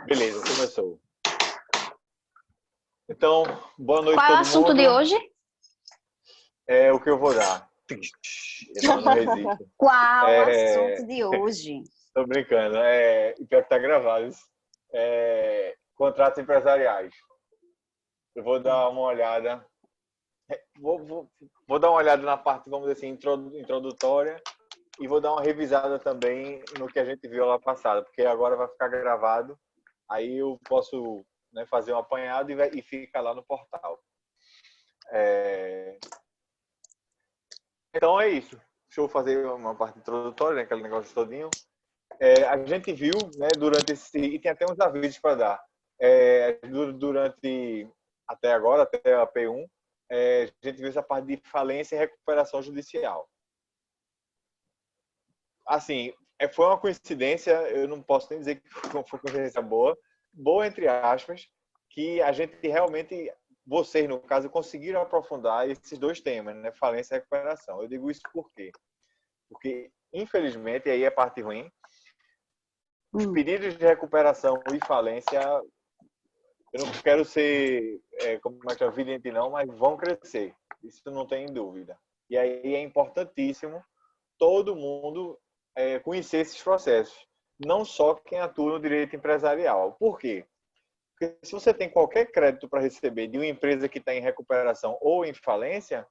Beleza, começou. Então, boa noite Qual é o todo assunto de mundo. hoje? É o que eu vou dar. Eu não resisto. Qual o assunto É, de hoje? tô brincando. E pior que tá gravado. Contratos empresariais. Eu vou dar uma olhada. Vou dar uma olhada na parte, vamos dizer assim, introdutória. E vou dar uma revisada também no que a gente viu lá passada, porque agora vai ficar gravado. Aí eu posso, né, fazer um apanhado e fica lá no portal. É, Então é isso. Deixa eu fazer uma parte introdutória, né, aquele negócio todinho. A gente viu, né, durante esse... E tem até uns avisos para dar. Durante... Até agora, até a P1, a gente viu essa parte de falência e recuperação judicial. Assim, foi uma coincidência, eu não posso nem dizer que foi uma coincidência boa, boa entre aspas, que a gente realmente, vocês no caso, conseguiram aprofundar esses dois temas, né? Falência e recuperação. Eu digo isso por quê? Porque, infelizmente, e aí é a parte ruim, os pedidos de recuperação e falência, eu não quero ser, como é que é, evidente não, mas vão crescer. Isso não tem dúvida. E aí é importantíssimo todo mundo conhecer esses processos. Não só quem atua no direito empresarial. Por quê? Porque se você tem qualquer crédito para receber de uma empresa que está em recuperação ou em falência,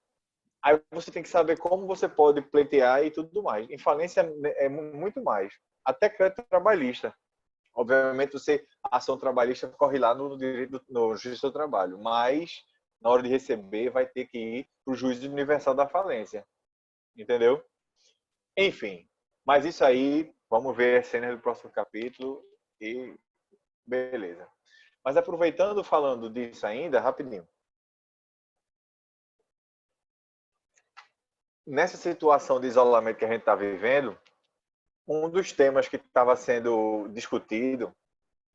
aí você tem que saber como você pode pleitear e tudo mais. Em falência é muito mais. Até crédito trabalhista. Obviamente, a ação trabalhista corre lá no direito, no Justiça do Trabalho, mas na hora de receber vai ter que ir para o juízo universal da falência. Entendeu? Enfim, mas isso aí, vamos ver as cenas do próximo capítulo e beleza. Mas aproveitando, falando disso ainda, rapidinho. Nessa situação de isolamento que a gente está vivendo, um dos temas que estava sendo discutido,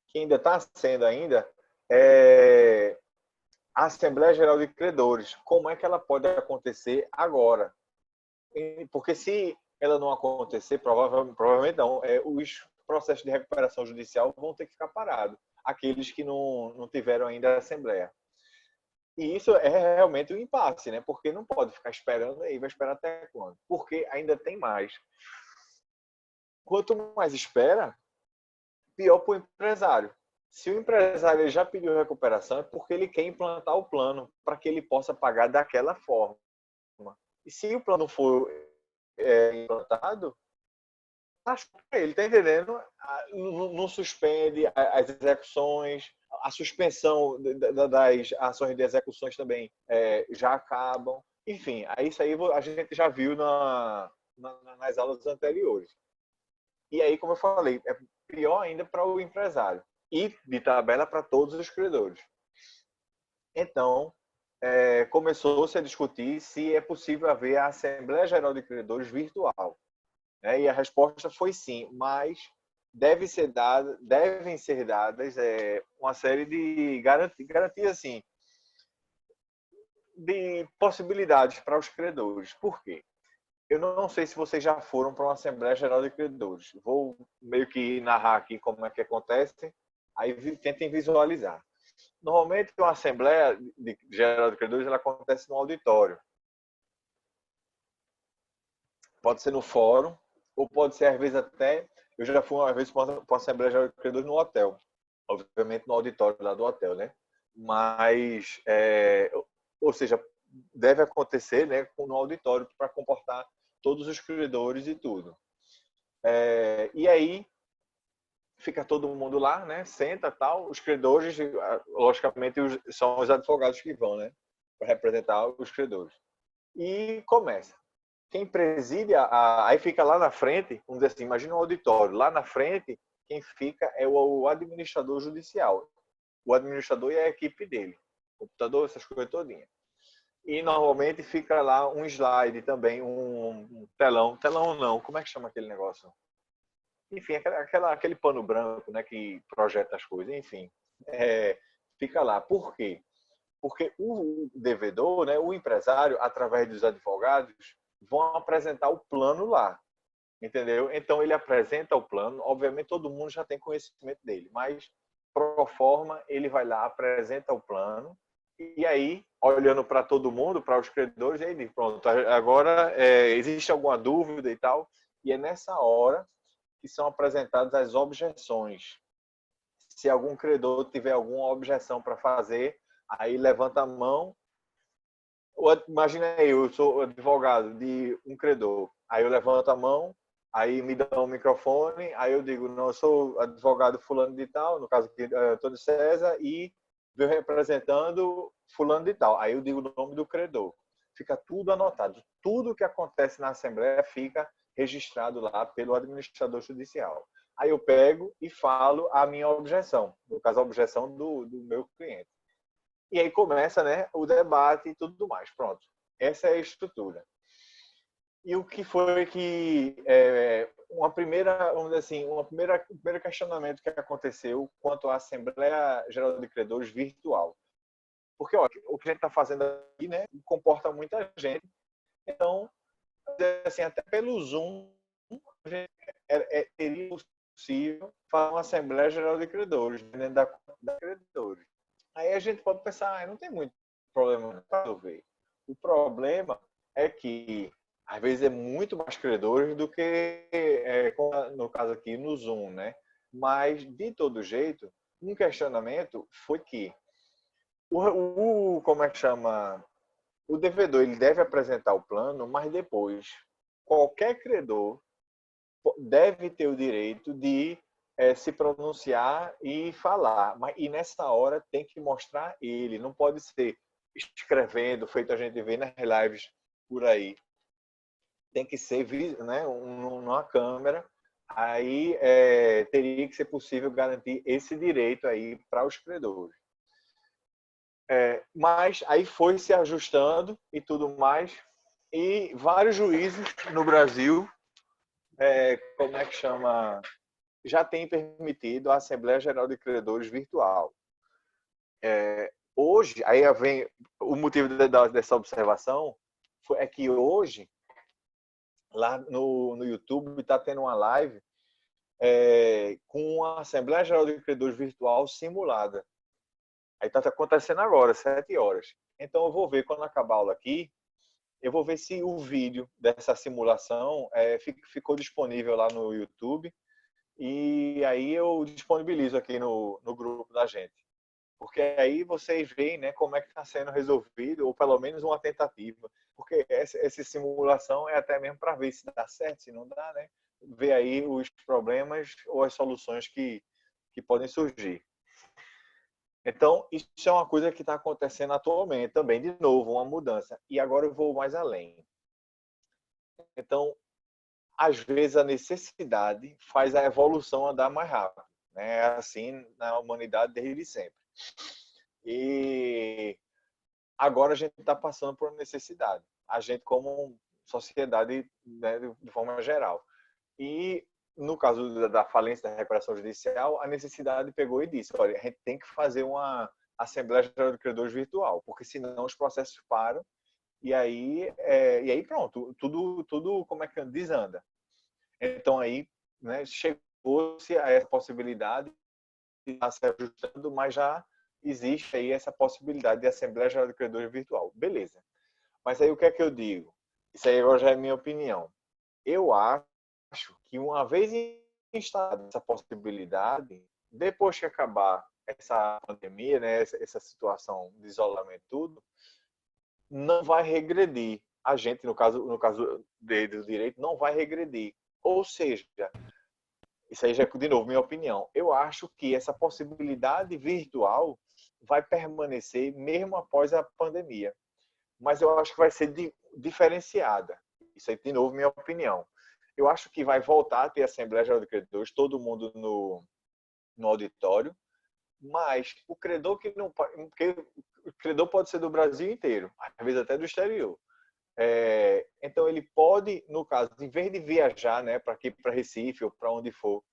que ainda está sendo ainda, é a Assembleia Geral de Credores. Como é que ela pode acontecer agora? Porque se ela não acontecer, provavelmente não, os processos de recuperação judicial vão ter que ficar parados. Aqueles que não tiveram ainda a Assembleia. E isso é realmente um impasse, né? Porque não pode ficar esperando aí, vai esperar até quando? Porque ainda tem mais. Quanto mais espera, pior para o empresário. Se o empresário já pediu recuperação, é porque ele quer implantar o plano para que ele possa pagar daquela forma. E se o plano for implantado, acho que ele está entendendo, não suspende as execuções, a suspensão das ações de execuções também já acabam. Enfim, isso aí a gente já viu nas aulas anteriores. E aí, como eu falei, é pior ainda para o empresário e de tabela para todos os credores. Então, começou-se a discutir se é possível haver a Assembleia Geral de Credores virtual. E a resposta foi sim, mas devem ser dadas uma série de garantias assim, de possibilidades para os credores. Por quê? Eu não sei se vocês já foram para uma Assembleia Geral de Credores. Vou meio que narrar aqui como é que acontece, aí tentem visualizar. Normalmente, uma Assembleia Geral de Credores ela acontece no auditório. Pode ser no fórum, ou pode ser, às vezes, até... Eu já fui uma vez para uma Assembleia Geral de Credores no hotel. Obviamente, no auditório lá do hotel, né? Mas, ou seja, deve acontecer, né, no auditório para comportar todos os credores e tudo. E aí, fica todo mundo lá, né? Senta tal. Os credores, logicamente, são os advogados que vão, né? Para representar os credores. E começa. Quem preside, aí fica lá na frente, vamos dizer assim, imagina um auditório. Lá na frente, quem fica é o administrador judicial. O administrador e a equipe dele. Computador, essas coisas todinhas. E normalmente fica lá um slide também, um telão. Telão não, como é que chama aquele negócio? Enfim, aquele pano branco, né, que projeta as coisas, enfim. Fica lá. Por quê? Porque o devedor, né, o empresário, através dos advogados, vão apresentar o plano lá. Entendeu? Então ele apresenta o plano, obviamente todo mundo já tem conhecimento dele, mas pro forma, ele vai lá, apresenta o plano, e aí, olhando para todo mundo, para os credores, ele diz, pronto, agora existe alguma dúvida e tal, e é nessa hora que são apresentadas as objeções. Se algum credor tiver alguma objeção para fazer, aí levanta a mão. Imagina aí, eu sou advogado de um credor, aí eu levanto a mão, aí me dão o microfone, aí eu digo, não, eu sou advogado fulano de tal, no caso aqui, Antônio César, e venho representando fulano de tal. Aí eu digo o nome do credor. Fica tudo anotado. Tudo que acontece na Assembleia fica registrado lá pelo administrador judicial. Aí eu pego e falo a minha objeção, no caso a objeção do meu cliente. E aí começa, né, o debate e tudo mais. Pronto. Essa é a estrutura. E o que foi que uma primeira, vamos dizer assim, um primeiro questionamento que aconteceu quanto à Assembleia Geral de Credores virtual. Porque ó, o que a gente está fazendo aqui, né, comporta muita gente. Então, assim, até pelo Zoom, seria possível fazer uma Assembleia Geral de Credores, dentro da credores. Aí a gente pode pensar, não tem muito problema para resolver. O problema é que, às vezes, é muito mais credores do que, no caso aqui, no Zoom, né? Mas, de todo jeito, um questionamento foi que como é que chama? O devedor ele deve apresentar o plano, mas depois qualquer credor deve ter o direito de se pronunciar e falar. E nessa hora tem que mostrar ele, não pode ser escrevendo, feito a gente vê nas lives por aí. Tem que ser, né, numa câmera. Aí teria que ser possível garantir esse direito aí para os credores. Mas aí foi se ajustando e tudo mais. E vários juízes no Brasil, como é que chama? Já tem permitido a Assembleia Geral de Credores virtual. Hoje, aí vem o motivo dessa observação, é que hoje, lá no YouTube, está tendo uma live com a Assembleia Geral de Credores virtual simulada. Aí está acontecendo agora, 7 horas. Então eu vou ver, quando acabar a aula aqui, eu vou ver se o vídeo dessa simulação ficou disponível lá no YouTube. E aí eu disponibilizo aqui no grupo da gente. Porque aí vocês veem, né, como é que está sendo resolvido, ou pelo menos uma tentativa. Porque essa simulação é até mesmo para ver se dá certo, se não dá, né? Ver aí os problemas ou as soluções que podem surgir. Então, isso é uma coisa que está acontecendo atualmente também, de novo, uma mudança. E agora eu vou mais além. Então, às vezes a necessidade faz a evolução andar mais rápido, né? É assim na humanidade desde sempre. E agora a gente está passando por uma necessidade. A gente como sociedade, né, de forma geral. E no caso da falência da recuperação judicial, a necessidade pegou e disse, olha, a gente tem que fazer uma Assembleia Geral de Credores virtual, porque senão os processos param e aí pronto, tudo como é que desanda. Então aí, né, chegou-se a essa possibilidade de estar se ajustando, mas já existe aí essa possibilidade de Assembleia Geral de Credores virtual. Beleza. Mas aí o que é que eu digo? Isso aí agora já é minha opinião. Eu acho que uma vez instalada essa possibilidade, depois que acabar essa pandemia, né, essa situação de isolamento tudo, não vai regredir. A gente, no caso do direito, não vai regredir. Ou seja, isso aí já é, de novo, minha opinião. Eu acho que essa possibilidade virtual vai permanecer mesmo após a pandemia. Mas eu acho que vai ser diferenciada. Isso aí, de novo, minha opinião. Eu acho que vai voltar a ter Assembleia Geral de Credores, todo mundo no auditório, mas o credor que não... Porque o credor pode ser do Brasil inteiro, às vezes até do exterior. Então ele pode, no caso, em vez de viajar, né, para aqui, para Recife ou para onde for,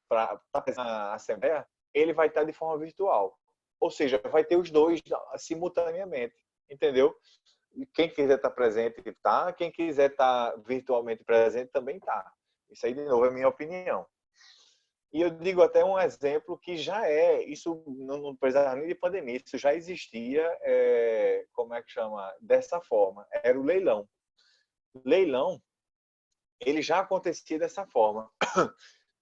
para a Assembleia, ele vai estar de forma virtual. Ou seja, vai ter os dois simultaneamente, entendeu? Quem quiser estar presente está, quem quiser estar virtualmente presente também está. Isso aí, de novo, é a minha opinião. E eu digo até um exemplo que já isso não precisava nem de pandemia, isso já existia, como é que chama? Dessa forma, era o leilão. Leilão, ele já acontecia dessa forma.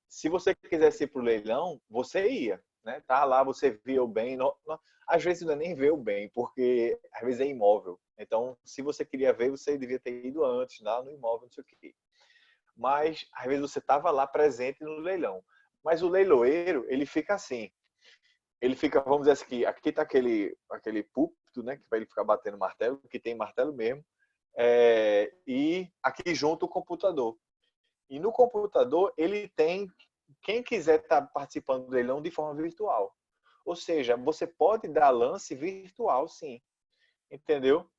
Se você quisesse ir para o leilão, você ia, né? Tá lá, você via o bem. Às vezes não é nem ver o bem, porque às vezes é imóvel. Então, se você queria ver, você devia ter ido antes, lá no imóvel, não sei o quê. Mas às vezes você estava lá presente no leilão. Mas o leiloeiro, ele fica assim. Ele fica, vamos dizer assim, aqui está aquele púlpito, né? Que para ele ficar batendo martelo, que tem martelo mesmo. E aqui junto o computador. E no computador ele tem quem quiser estar participando do leilão de forma virtual. Ou seja, você pode dar lance virtual, sim. Entendeu?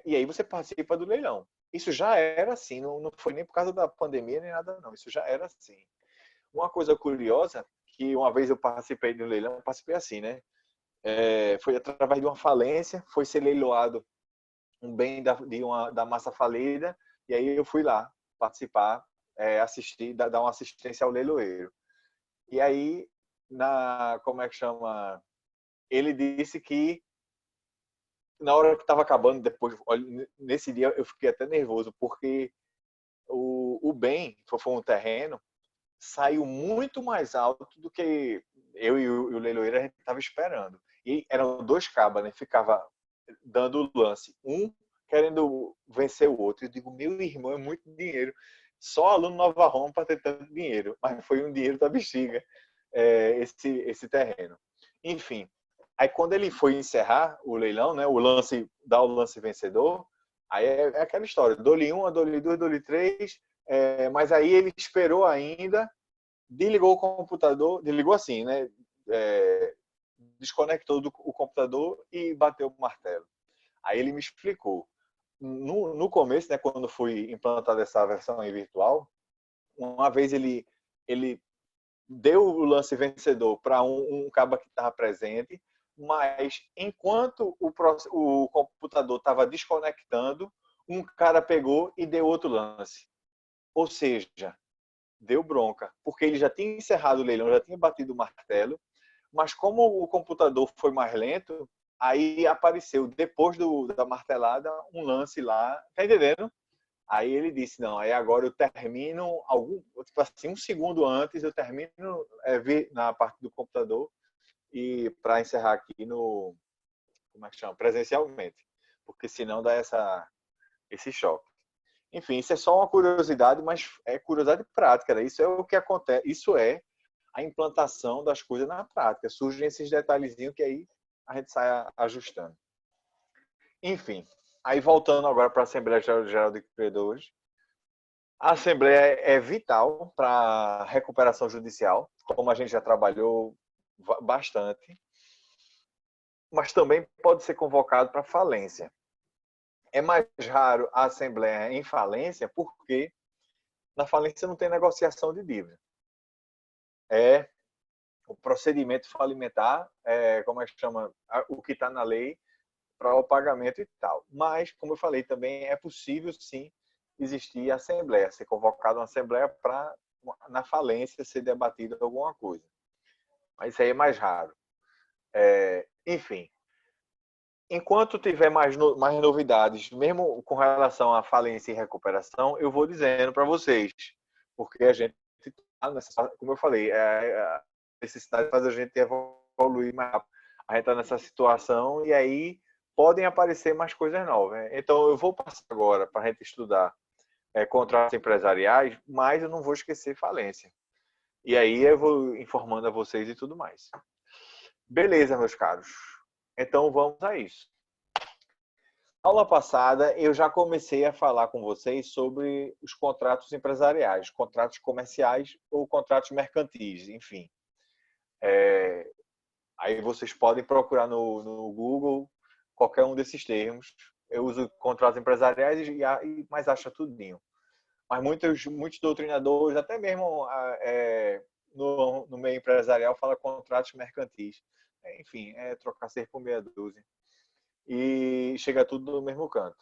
E aí você participa do leilão. Isso já era assim, não foi nem por causa da pandemia nem nada, não. Isso já era assim. Uma coisa curiosa, que uma vez eu participei de um leilão, participei assim, né? Foi através de uma falência, foi ser leiloado um bem da massa falida, e aí eu fui lá participar, assistir, dar uma assistência ao leiloeiro. E aí, como é que chama? Ele disse que na hora que estava acabando, depois, nesse dia eu fiquei até nervoso, porque o bem, foi um terreno, saiu muito mais alto do que eu e o leiloeiro a gente estava esperando. E eram dois cabas, né? Ficava dando o lance. Um querendo vencer o outro. Eu digo, meu irmão, é muito dinheiro. Só aluno Nova Roma para ter tanto dinheiro. Mas foi um dinheiro da bexiga, esse terreno. Enfim, aí quando ele foi encerrar o leilão, né, dar o lance vencedor, aí é aquela história, dou-lhe um, dou-lhe dois, dou-lhe três, mas aí ele esperou ainda, desligou o computador, desligou assim, né, desconectou o computador e bateu o martelo. Aí ele me explicou. No começo, né, quando fui implantada essa versão em virtual, uma vez ele deu o lance vencedor para um cabo que estava presente, mas enquanto o computador estava desconectando, um cara pegou e deu outro lance. Ou seja, deu bronca, porque ele já tinha encerrado o leilão, já tinha batido o martelo, mas como o computador foi mais lento, aí apareceu, depois da martelada, um lance lá, tá entendendo? Aí ele disse, não, aí agora eu termino, tipo assim, um segundo antes, eu termino na parte do computador e para encerrar aqui como é que chama? Presencialmente, porque senão dá esse choque. Enfim, isso é só uma curiosidade, mas é curiosidade prática, né? Isso é o que acontece, isso é a implantação das coisas na prática. Surgem esses detalhezinhos que aí a gente sai ajustando. Enfim, aí voltando agora para a Assembleia Geral de Credores, a Assembleia é vital para a recuperação judicial, como a gente já trabalhou bastante, mas também pode ser convocado para falência. É mais raro a Assembleia em falência porque na falência não tem negociação de dívida. É o procedimento falimentar, como é que chama, o que está na lei para o pagamento e tal. Mas, como eu falei, também é possível, sim, existir assembleia, ser convocada uma assembleia para, na falência, ser debatida alguma coisa. Mas isso aí é mais raro. Enfim, enquanto tiver mais novidades, mesmo com relação à falência e recuperação, eu vou dizendo para vocês, porque a gente, como eu falei, a necessidade faz a gente evoluir mais rápido. A gente está nessa situação e aí podem aparecer mais coisas novas. Né? Então, eu vou passar agora para a gente estudar contratos empresariais, mas eu não vou esquecer falência. E aí eu vou informando a vocês e tudo mais. Beleza, meus caros. Então, vamos a isso. Aula passada, eu já comecei a falar com vocês sobre os contratos empresariais, contratos comerciais ou contratos mercantis, enfim. Aí vocês podem procurar no Google qualquer um desses termos. Eu uso contratos empresariais, mas acha tudinho. Mas muitos doutrinadores, até mesmo no meio empresarial, falam contratos mercantis. Enfim, trocar cerco por meia dúzia. E chega tudo no mesmo canto.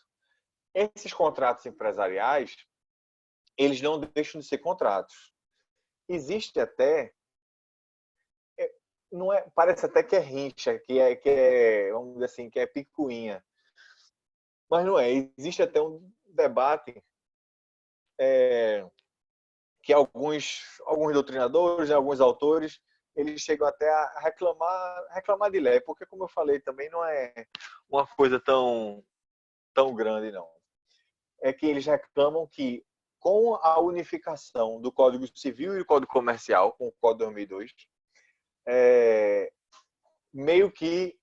Esses contratos empresariais, eles não deixam de ser contratos. existe até, não é, parece até que é rincha, que é, vamos dizer assim, que é picuinha, mas não é. Existe até um debate é, que alguns doutrinadores, né, alguns autores, eles chegam até a reclamar de lei, porque como eu falei, também não é uma coisa tão grande, não. É que eles reclamam que com a unificação do Código Civil e do Código Comercial, com o Código 2002, é, meio que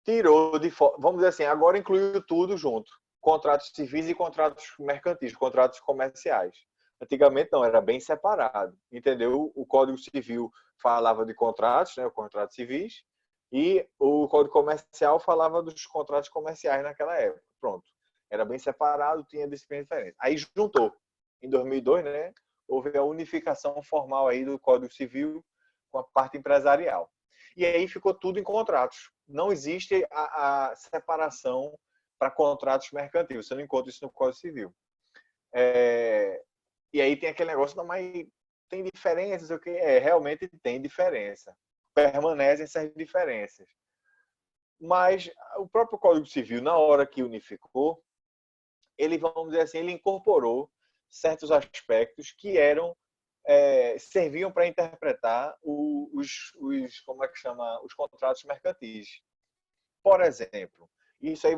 tirou vamos dizer assim, agora incluiu tudo junto, contratos civis e contratos mercantis, contratos comerciais. Antigamente não, era bem separado, entendeu? O Código Civil falava de contratos, né, contratos civis, e o Código Comercial falava dos contratos comerciais naquela época. Pronto. Era bem separado, tinha disciplina diferente. Aí juntou. Em 2002, né, houve a unificação formal aí do Código Civil com a parte empresarial. E aí ficou tudo em contratos. Não existe a separação para contratos mercantis. Você não encontra isso no Código Civil. E aí tem aquele negócio, não, mas tem diferenças, o que realmente tem diferença. Permanecem essas diferenças. Mas o próprio Código Civil, na hora que unificou, ele, vamos dizer assim, ele incorporou certos aspectos que serviam para interpretar como é que chama, os contratos mercantis. Por exemplo, isso aí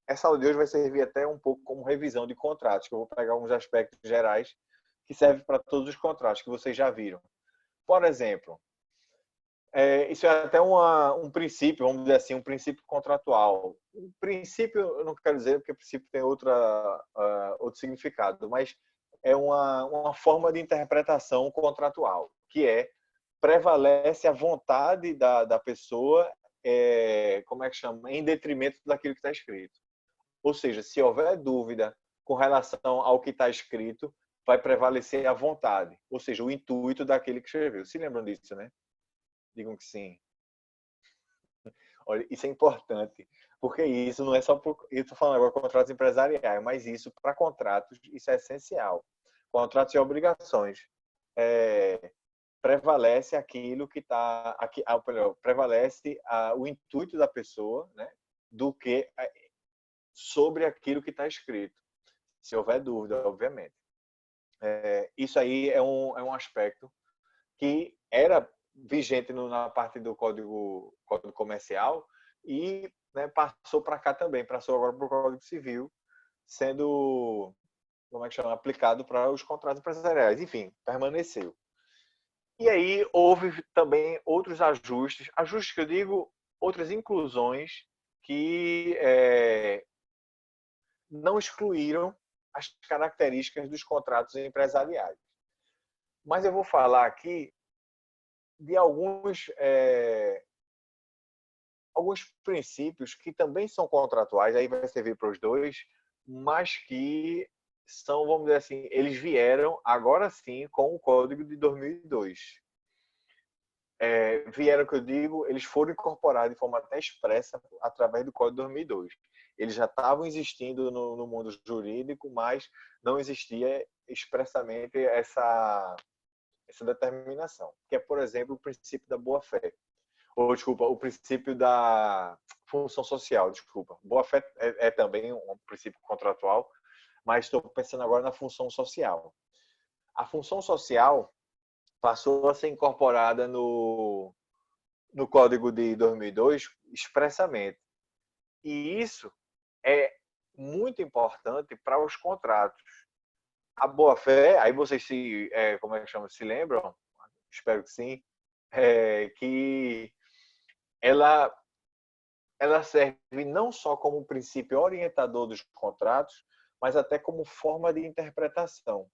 essa aula de hoje vai servir até um pouco como revisão de contratos, que eu vou pegar alguns aspectos gerais que servem para todos os contratos que vocês já viram. Por exemplo, isso é até um princípio, vamos dizer assim, um princípio contratual. Um princípio, eu não quero dizer, porque princípio tem outro significado, mas é uma forma de interpretação contratual, que prevalece a vontade da pessoa, como é que chama? Em detrimento daquilo que está escrito. Ou seja, se houver dúvida com relação ao que está escrito, vai prevalecer a vontade, ou seja, o intuito daquele que escreveu. Se lembram disso, né? Digam que sim. Olha, isso é importante, porque isso não é só por. Eu estou falando agora de contratos empresariais, mas isso para contratos, isso é essencial. Contratos e obrigações. Prevalece aquilo que está. Prevalece o intuito da pessoa, né, do que sobre aquilo que está escrito. Se houver dúvida, obviamente. Isso aí é um aspecto que era vigente na parte do código comercial e, né, passou para cá também, passou agora para o Código Civil, sendo, como é que chama, aplicado para os contratos empresariais. Enfim, permaneceu. E aí houve também outros ajustes que eu digo, outras inclusões que não excluíram as características dos contratos empresariais. Mas eu vou falar aqui de alguns princípios que também são contratuais, aí vai servir para os dois, mas que são, vamos dizer assim, eles vieram agora sim com o Código de 2002. Vieram, que eu digo, eles foram incorporados de forma até expressa através do Código de 2002. Eles já estavam existindo no mundo jurídico, mas não existia expressamente essa determinação, que é, por exemplo, o princípio da boa-fé. Ou, desculpa, o princípio da função social, desculpa. Boa-fé é também um princípio contratual, mas estou pensando agora na função social. A função social passou a ser incorporada no Código de 2002 expressamente. E isso é muito importante para os contratos. A boa-fé, aí vocês como é que chama, se lembram? Espero que sim. Que ela serve não só como princípio orientador dos contratos, mas até como forma de interpretação.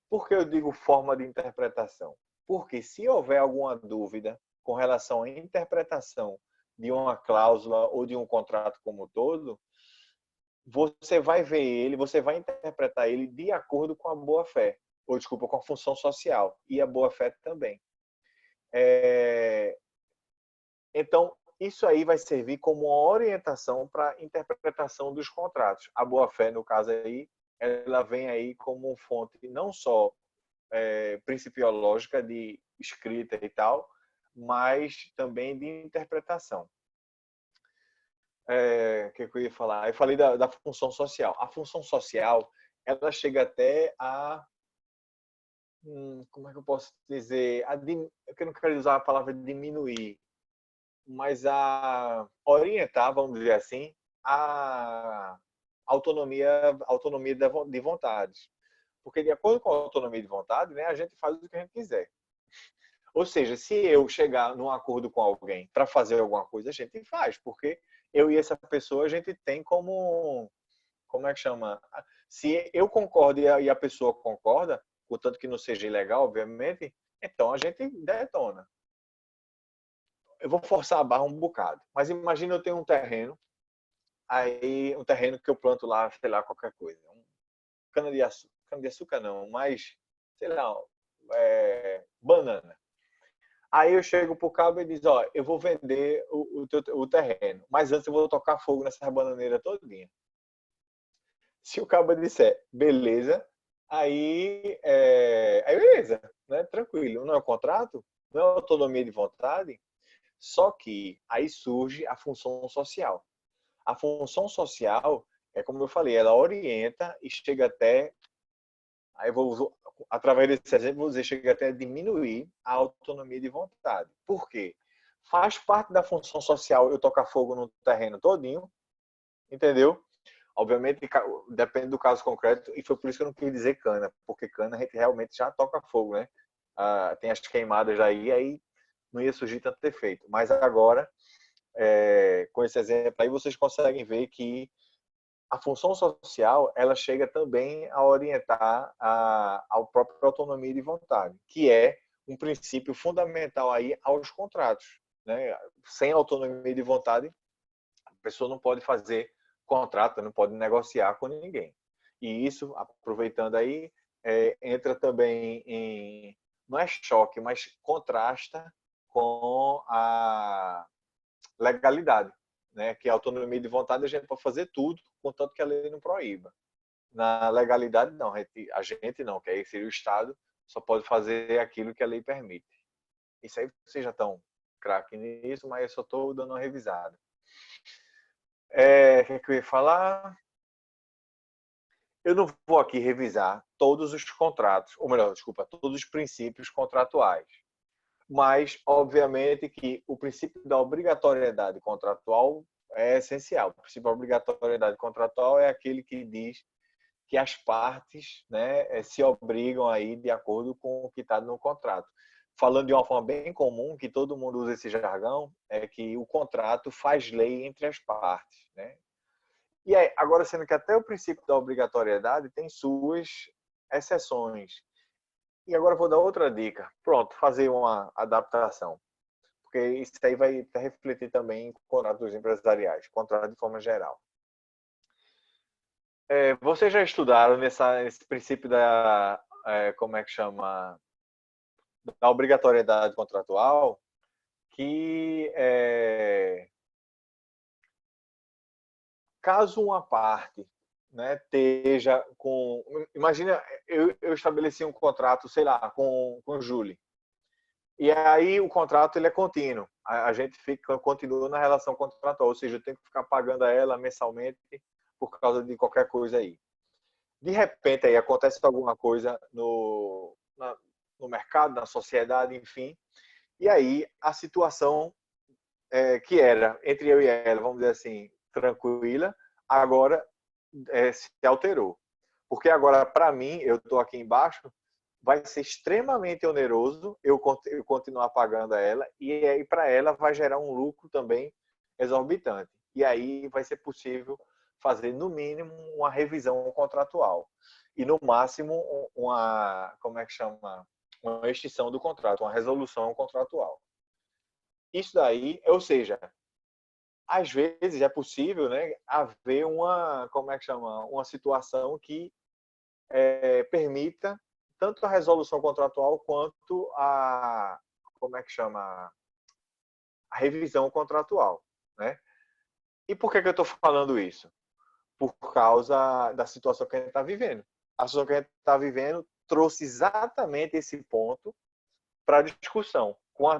Por que eu digo forma de interpretação? Porque se houver alguma dúvida com relação à interpretação de uma cláusula ou de um contrato como um todo, você vai ver ele, você vai interpretar ele de acordo com a boa-fé, ou desculpa, com a função social e a boa-fé também. Então, isso aí vai servir como uma orientação para a interpretação dos contratos. A boa-fé, no caso aí, ela vem aí como fonte não só principiológica de escrita e tal, mas também de interpretação. O que eu ia falar? Eu falei da função social. A função social, ela chega até a como é que eu posso dizer? Eu não quero usar a palavra diminuir, mas a orientar, vamos dizer assim, a autonomia de vontades. Porque de acordo com a autonomia de vontade, né, a gente faz o que a gente quiser. Ou seja, se eu chegar num acordo com alguém para fazer alguma coisa, a gente faz, porque eu e essa pessoa a gente tem como é que chama? Se eu concordo e a pessoa concorda, contanto que não seja ilegal, obviamente, então a gente detona. Eu vou forçar a barra um bocado, mas imagina eu tenho um terreno, aí um terreno que eu planto lá, sei lá, qualquer coisa, cana de açúcar não, mas sei lá, banana. Aí eu chego pro cabo e diz, ó, eu vou vender o terreno, mas antes eu vou tocar fogo nessa bananeira todinha. Se o cabo disser, beleza, aí beleza, né? Tranquilo. Não é um contrato, não é autonomia de vontade, só que aí surge a função social. A função social é como eu falei, ela orienta e chega até, aí eu vou, através desse exemplo, vou dizer, chega até a diminuir a autonomia de vontade. Por quê? Faz parte da função social eu tocar fogo no terreno todinho, entendeu? Obviamente, depende do caso concreto, e foi por isso que eu não quis dizer cana, porque cana a gente realmente já toca fogo, né? Tem as queimadas aí não ia surgir tanto efeito. Mas agora, com esse exemplo aí, vocês conseguem ver que a função social, ela chega também a orientar ao próprio autonomia de vontade, que é um princípio fundamental aí aos contratos, né? Sem autonomia de vontade, a pessoa não pode fazer contrato, não pode negociar com ninguém. E isso, aproveitando aí, entra também não é choque, mas contrasta com a legalidade, né? Que a autonomia de vontade a gente pode fazer tudo, contanto que a lei não proíba. Na legalidade, não, a gente não, que aí seria o Estado, só pode fazer aquilo que a lei permite. Isso aí vocês já estão craque nisso, mas eu só estou dando uma revisada. O que eu ia falar? Eu não vou aqui revisar todos os contratos, ou melhor, desculpa, todos os princípios contratuais. Mas, obviamente, que o princípio da obrigatoriedade contratual é essencial. O princípio da obrigatoriedade contratual é aquele que diz que as partes, né, se obrigam aí de acordo com o que está no contrato. Falando de uma forma bem comum, que todo mundo usa esse jargão, é que o contrato faz lei entre as partes, né? E aí, agora, sendo que até o princípio da obrigatoriedade tem suas exceções. E agora eu vou dar outra dica. Pronto, fazer uma adaptação. Porque isso aí vai refletir também em contratos empresariais, contrato de forma geral. Vocês já estudaram nesse princípio como é que chama, da obrigatoriedade contratual, que caso uma parte, né, esteja com... Imagina, eu estabeleci um contrato, sei lá, com o Júlio. E aí o contrato ele é contínuo. A gente continua na relação contratual, ou seja, eu tenho que ficar pagando a ela mensalmente por causa de qualquer coisa aí. De repente aí acontece alguma coisa no mercado, na sociedade, enfim. E aí a situação que era entre eu e ela, vamos dizer assim, tranquila, agora se alterou. Porque agora, para mim, eu estou aqui embaixo, vai ser extremamente oneroso eu continuar pagando a ela, e aí para ela vai gerar um lucro também exorbitante. E aí vai ser possível fazer, no mínimo, uma revisão contratual. E, no máximo, como é que chama? Uma extinção do contrato, uma resolução contratual. Isso daí, ou seja, às vezes é possível, né, haver como é que chama? Uma situação que permita tanto a resolução contratual quanto como é que chama? A revisão contratual, né? E por que eu estou falando isso? Por causa da situação que a gente está vivendo. A situação que a gente está vivendo trouxe exatamente esse ponto para a discussão,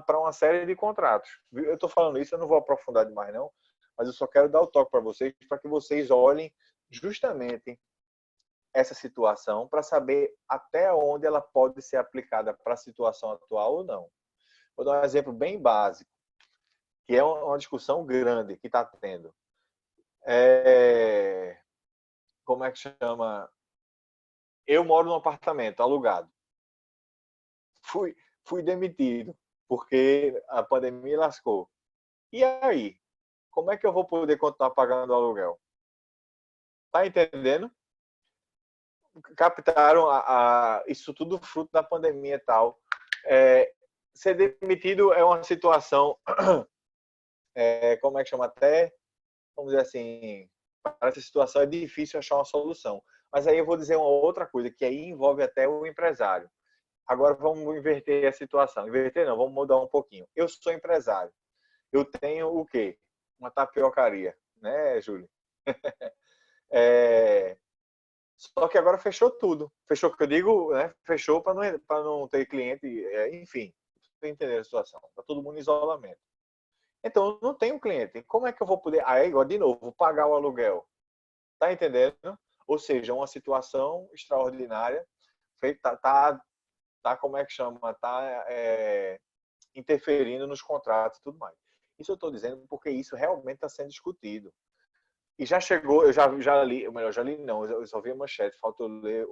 para uma série de contratos. Eu estou falando isso, eu não vou aprofundar demais não, mas eu só quero dar o toque para vocês, para que vocês olhem justamente essa situação para saber até onde ela pode ser aplicada para a situação atual ou não. Vou dar um exemplo bem básico, que é uma discussão grande que está tendo. Como é que chama? Eu moro num apartamento alugado. Fui demitido porque a pandemia lascou. E aí? Como é que eu vou poder continuar pagando o aluguel? Tá entendendo? Captaram isso tudo fruto da pandemia e tal. Ser demitido é uma situação, como é que chama até, vamos dizer assim, para essa situação é difícil achar uma solução. Mas aí eu vou dizer uma outra coisa, que aí envolve até o empresário. Agora vamos inverter a situação. Inverter não, vamos mudar um pouquinho. Eu sou empresário. Eu tenho o quê? Uma tapiocaria, né, Júlio? Só que agora fechou tudo. Fechou, que eu digo, né? Fechou para não ter cliente, enfim. Estou entendendo a situação. Está todo mundo em isolamento. Então, eu não tenho cliente. Como é que eu vou poder, aí, igual, de novo, pagar o aluguel? Tá entendendo? Ou seja, uma situação extraordinária. Como é que chama? Interferindo nos contratos e tudo mais. Isso eu estou dizendo porque isso realmente está sendo discutido. E já chegou, eu já li, ou melhor, já li não, eu só vi a manchete, faltou ler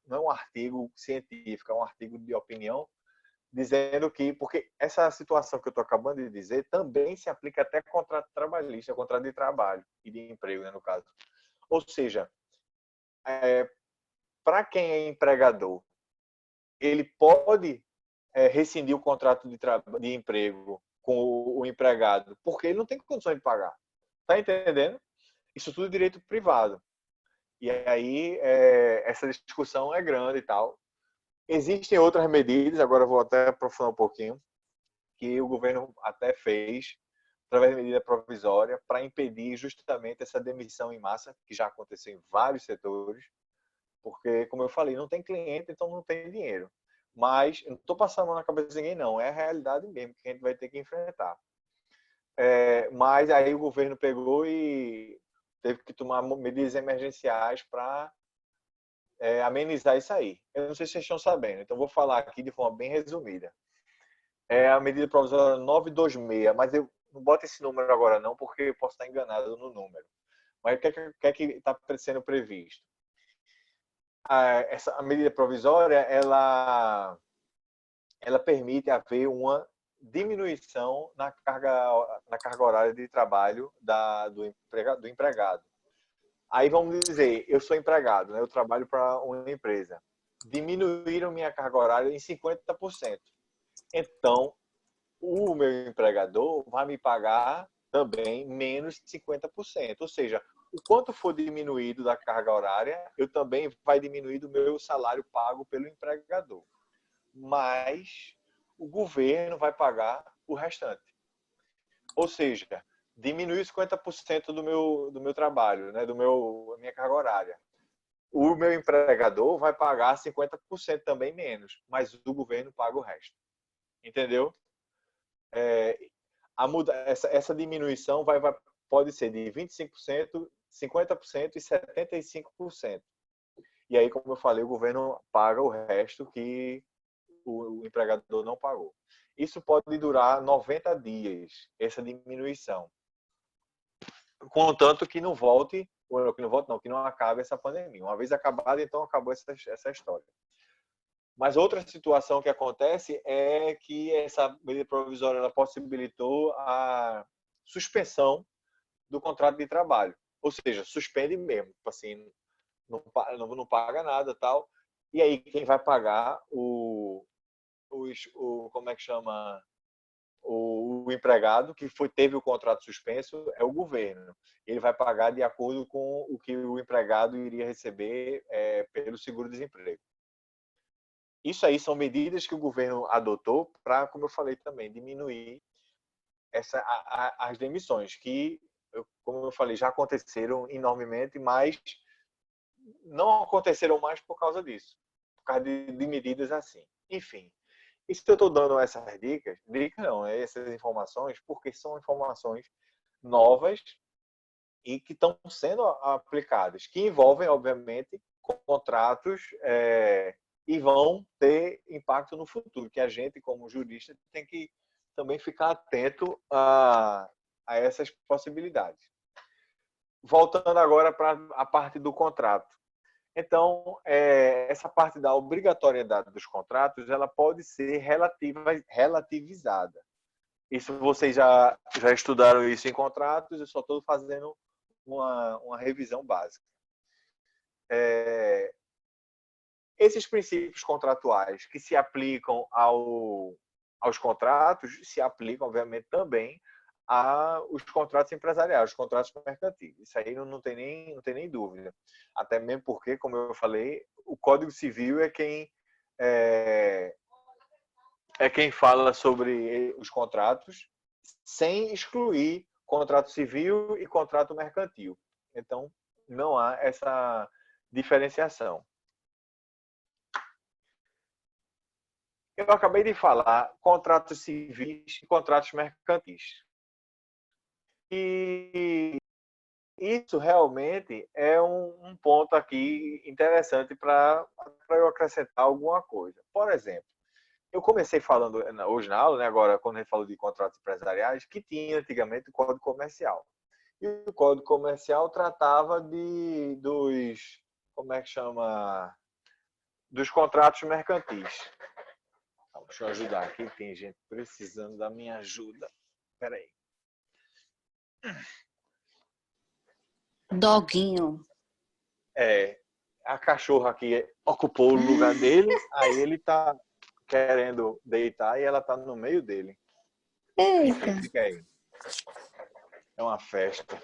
não é um artigo científico, é um artigo de opinião, dizendo que, porque essa situação que eu estou acabando de dizer também se aplica até contrato trabalhista, contrato de trabalho e de emprego, né, no caso. Ou seja, para quem é empregador, ele pode rescindir o contrato de emprego com o empregado, porque ele não tem condições de pagar. Tá entendendo? Isso tudo é direito privado. E aí, essa discussão é grande e tal. Existem outras medidas, agora eu vou até aprofundar um pouquinho, que o governo até fez, através de medida provisória, para impedir justamente essa demissão em massa, que já aconteceu em vários setores, porque, como eu falei, não tem cliente, então não tem dinheiro. Mas, eu não estou passando na cabeça de ninguém, não. É a realidade mesmo que a gente vai ter que enfrentar. Mas aí o governo pegou e teve que tomar medidas emergenciais para amenizar isso aí. Eu não sei se vocês estão sabendo, então vou falar aqui de forma bem resumida. É a medida provisória 926, mas eu não boto esse número agora não, porque eu posso estar enganado no número. Mas o que é que está sendo previsto? A medida provisória, ela permite haver uma diminuição na carga horária de trabalho do empregado. Aí vamos dizer, eu sou empregado, né? Eu trabalho para uma empresa. Diminuíram minha carga horária em 50%. Então, o meu empregador vai me pagar também menos de 50%. Ou seja, o quanto for diminuído da carga horária, eu também vai diminuir do meu salário pago pelo empregador. Mas o governo vai pagar o restante. Ou seja, diminuir 50% do meu trabalho, né, da minha carga horária. O meu empregador vai pagar 50% também menos, mas o governo paga o resto. Entendeu? Essa diminuição pode ser de 25%, 50% e 75%. E aí, como eu falei, o governo paga o resto que o empregador não pagou. Isso pode durar 90 dias, essa diminuição. Contanto que não volte, ou que não volte não, que não acabe essa pandemia. Uma vez acabada, então acabou essa história. Mas outra situação que acontece é que essa medida provisória ela possibilitou a suspensão do contrato de trabalho. Ou seja, suspende mesmo, assim, não paga nada tal. E aí quem vai pagar como é que chama? O empregado que teve o contrato suspenso é o governo. Ele vai pagar de acordo com o que o empregado iria receber pelo seguro-desemprego. Isso aí são medidas que o governo adotou para, como eu falei também, diminuir as demissões, que, como eu falei, já aconteceram enormemente, mas não aconteceram mais por causa disso. causa de medidas assim. Enfim, isso que eu estou dando essas dicas não, essas informações, porque são informações novas e que estão sendo aplicadas, que envolvem, obviamente, contratos e vão ter impacto no futuro, que a gente, como jurista, tem que também ficar atento a essas possibilidades. Voltando agora para a parte do contrato. Então, essa parte da obrigatoriedade dos contratos, ela pode ser relativizada. Isso vocês já estudaram isso em contratos, eu só estou fazendo uma revisão básica. Esses princípios contratuais que se aplicam aos contratos, se aplicam, obviamente, também aos contratos empresariais, os contratos mercantis. Isso aí não tem nem dúvida. Até mesmo porque, como eu falei, o Código Civil é quem fala sobre os contratos sem excluir contrato civil e contrato mercantil. Então, não há essa diferenciação. Eu acabei de falar contratos civis e contratos mercantis. E isso realmente é um ponto aqui interessante para eu acrescentar alguma coisa. Por exemplo, eu comecei falando hoje na aula, né, agora quando a gente falou de contratos empresariais, que tinha antigamente o Código Comercial. E o Código Comercial tratava como é que chama? Dos contratos mercantis. Deixa eu ajudar aqui, tem gente precisando da minha ajuda. Espera aí. Doguinho. A cachorra aqui ocupou o lugar dele, aí ele tá querendo deitar e ela tá no meio dele. Eita. Fica aí. É uma festa.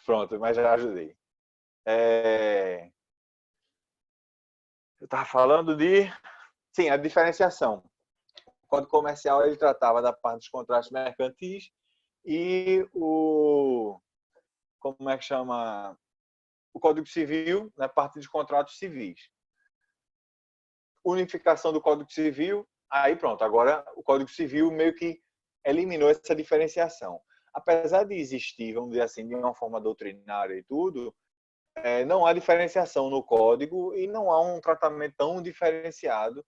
Pronto, mas já ajudei. Eu tava falando sim, a diferenciação. O Código Comercial ele tratava da parte dos contratos mercantis e como é que chama? O Código Civil na parte dos contratos civis. Unificação do Código Civil, aí pronto, agora o Código Civil meio que eliminou essa diferenciação. Apesar de existir, vamos dizer assim, de uma forma doutrinária e tudo, não há diferenciação no Código e não há um tratamento tão diferenciado